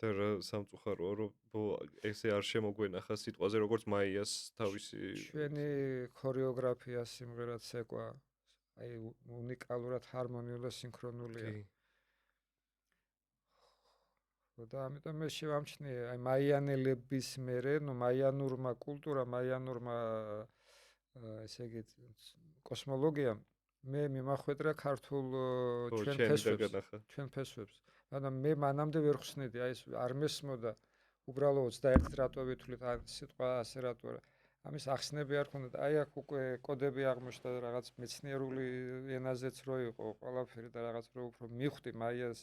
და რა სამწუხაროა რომ ესე არ შემოგვენახა სიტყვაზე როგორც მაიას თავისი ჩვენი ქორეოგრაფია სიმღერა ცეკვა აი უნიკალურად ჰარმონიული და სინქრონულია. და ამიტომ მე შევამჩნიე აი მაიანელების მერე, მაიანურმა კულტურა, მაიანურმა ესე იგი კოსმოლოგიამ მე მიმახვედრა ქართულ ჩვენ ფესვებს. მაგრამ მე მანამდე ვერ ხსნიდი, აი ეს არ მესმოდა უბრალოდ 21 რატო ვითვლით სიტყვა ასე რატო. ამის ახსნები არ ქონდა. აი აქ უკვე კოდები აღმოჩნდა რაღაც მეცნიერული ენაზეც რო იყო ყველაფერი და რაღაც რო უფრო მივხვდი მაიას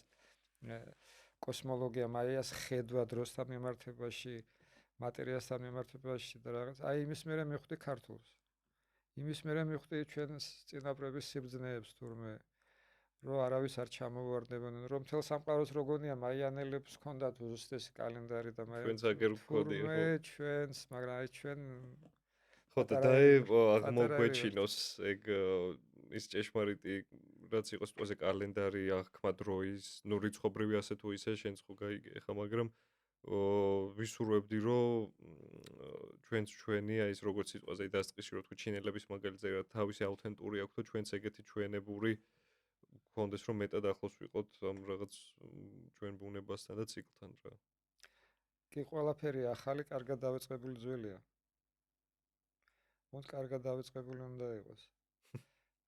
კოსმოლოგია, მაიას ხედვა დროსთან მიმართებაში, მატერიასთან მიმართებაში და რაღაც. აი იმის მერე მივხვდი ქართულს. იმის მერე მივხვდი ჩვენს წინაპრების სიბრძნეებს თურმე რომ არავის არ ჩამოვარდებოდნენ რომ მთელ სამყაროს როგორია მაიანელებს ჰქონდათ უზუსტესი კალენდარი და ჩვენც აგერ ვქონდი ხო ჩვენს მაგრამ აი ჩვენ ხო და დაი აღმოგვეჩინოს ეგ ის ჭეშმარიტი რაც იყოს ყველაზე კალენდარი აღქმა დროის ნუ რიცხობრივი ასე თუ ისე შენც ხო გაიგე ხა მაგრამ ვისურვებდი რომ ჩვენც ჩვენი აი ეს როგორც სიტყვაზე დასწყისი რომ თქვი ჩინელების მაგალითზე რა თავისი აუთენტური აქვს და ჩვენც ეგეთი ჩვენებური გქონდეს რომ მეტად ახლოს ვიყოთ ამ რაღაც ჩვენ ბუნებასთან და ციკლთან რა. კი ყველაფერი ახალი კარგად დავიწყებული ძველია. მოდ კარგად დავიწყებული უნდა იყოს.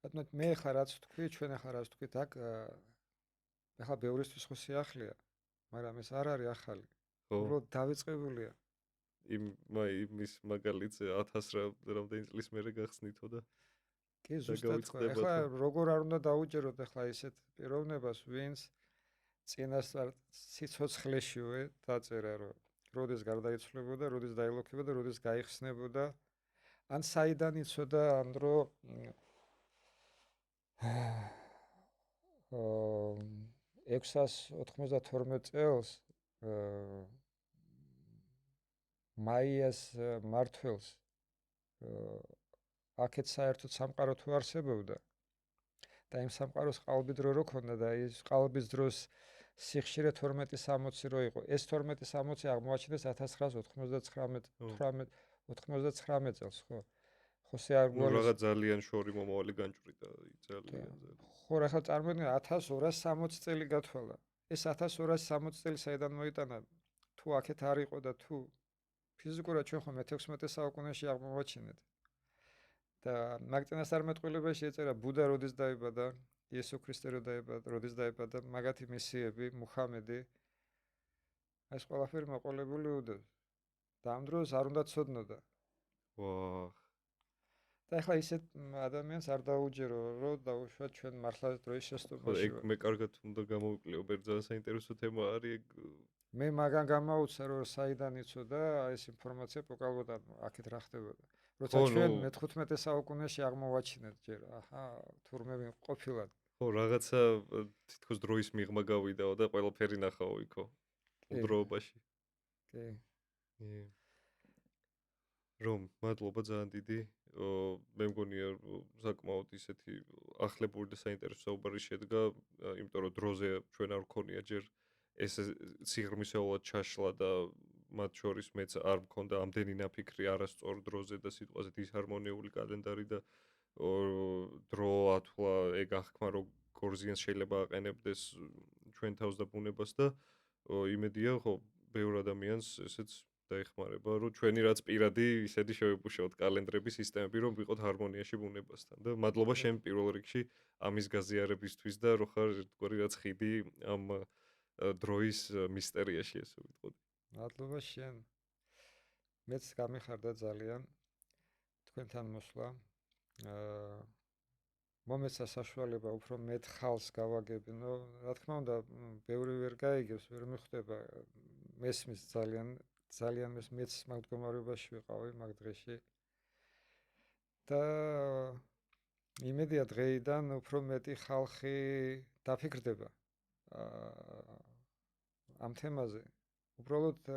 ბატონო მე ხარ რაც თქვი ჩვენ ხარ რაც თქვით აქ ახლა ბევრისთვის ხო სიახლეა. მაგრამ ეს არ არის ახალი. ხო, უბრალოდ დავიწყებულია. იმის მაგალითზე 1000 რამდენი წლის მერე გახსნითო და კი, და ზუსტად ხო. ეხლა გავიწყდებათო. როგორ არ უნდა დაუჯეროთ ეხლა ისეთ პიროვნებას, ვინც წინასწარ სიცოცხლეშივე დაწერა, რომ როდის გარდაიცვლებოდა, როდის დაილოქებოდა, როდის გაიხსნებოდა, ან საიდან იცოდა ამ დრო 692 წელს მაიას მმართველს აქეთ საერთოდ სამყარო თუ არსებობდა და იმ სამყაროს ყალბიდრო რო ქონდა და ის ყალბის დროს სიხშირე 1260 რო იყო, ეს 1260 აღმოაჩინეს 1999 წელს, ხო? ხოსე არ ნუ გვალის რაღაც ძალიან შორი მომავალი განჭვრიტა, ძალიან. ხო, ახლა წარმოიდგინე 1260 წელი გათვალა. ეს 1260 წელი საიდან მოიტანა? თუ აქეთ არ იყო და თუ ფიზიკურად ჩვენ ხომ მე-16 საუკუნეში აღმოვაჩინეთ. და მაგ წინასწარმეტყველებაში ეწერა ბუდა როდის დაიბადა, იესო ქრისტე როდის დაიბადა, მაგათი მესიები, მუჰამედი. ეს ყველაფერი მოყოლებული უდევს. და ამ დროს არ უნდა ცოდნოდა. ვაჰ. და ახლა ისეთ ადამიანს არ დაუჯერო, რომ დაუშვათ ჩვენ მართლა დროის ხო, შესწავლაში. ეგ მე კარგად უნდა გამოვიკლეო, ბერძანა საინტერესო თემა არის ეგ. მე მაგან გამაუცა, რომ საიდან იცოდა ეს ინფორმაცია პოკალბოდ აქეთ რა ხდებოდა. როცა ჩვენ მე-15 საუკუნეში აღმოვაჩინეთ ჯერ, აჰა, თურმე ყოფილად. ხო, რაღაცა თითქოს დროის მიღმა გავიდაო და ყველაფერი ნახაო იქო. დროობაში. კი. რომ მადლობა ძალიან დიდი. მე მგონია საკმაოდ ისეთი ახლებური და საინტერესო საუბარი შედგა, იმიტომ რომ დროზე ჩვენ არ გქონია ჯერ ეს სიღრმისეულად ჩაშლა და მათ შორის მეც არ მქონდა ამდენი ნაფიქრი არასწორ დროზე და სიტყვაზე დისჰარმონიული კალენდარი და დრო ათვლა ეგ აღქმა როგორ ზიანს შეიძლება აყენებდეს ჩვენ თავს და ბუნებას და იმედია ხო ბევრ ადამიანს ესეც დაეხმარება რომ ჩვენი რაც პირადი ისეთი შევებუშოთ კალენდრების სისტემები რომ ვიყოთ ჰარმონიაში ბუნებასთან და მადლობა შენ პირველ რიგში ამის გაზიარებისთვის და რო ხარ ერთგვარი რაც ხიდი ამ დროის მისტერიაში ესე ვიტყოდი. მადლობა შენ. მეც გამიხარდა ძალიან თქვენთან მოსვლა. მომეცა საშუალება უფრო მეტ ხალს გავაგებინო. რა თქმა უნდა, ბევრი ვერ გაიგებს, ვერ მიხვდება. მესმის ძალიან მეც მაგ მდგომარეობაში ვიყავი მაგ დღეში. და იმედია დღეიდან უფრო მეტი ხალხი დაფიქრდება ამ თემაზე. უბრალოდ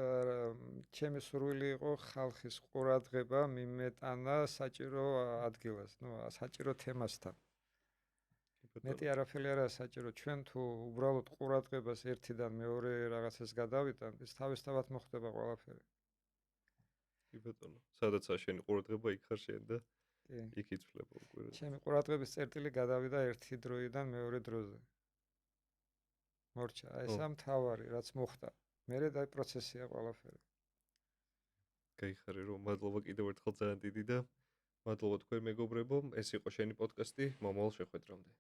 ჩემი სურვილი იყო ხალხის ყურადღება მიმეტანა საჭირო ადგილას, საჭირო თემასთან. მეტი არაფერი არა საჭირო, ჩვენ თუ უბრალოდ ყურადღებას ერთიდან მეორე რაღაცას გადავიტანთ, ის თავისთავად მოხდება ყველაფერი. კი ბატონო, სადაცაა შენი ყურადღება, იქ ხარ შენ და იქ იცვლება უკვე. ჩემი ყურადღების წერტილი გადავიდა ერთი დროიდან მეორე დროზე. მორჩა, ესა მთავარი, რაც მოხდა. მერე და პროცესია ყველაფერი. გაიხარე რომ მადლობა კიდევ ერთხელ ძალიან დიდი და მადლობა თქვენ მეგობრებო, ეს იყო შენი პოდკასტი, მომავალ შეხვედრამდე.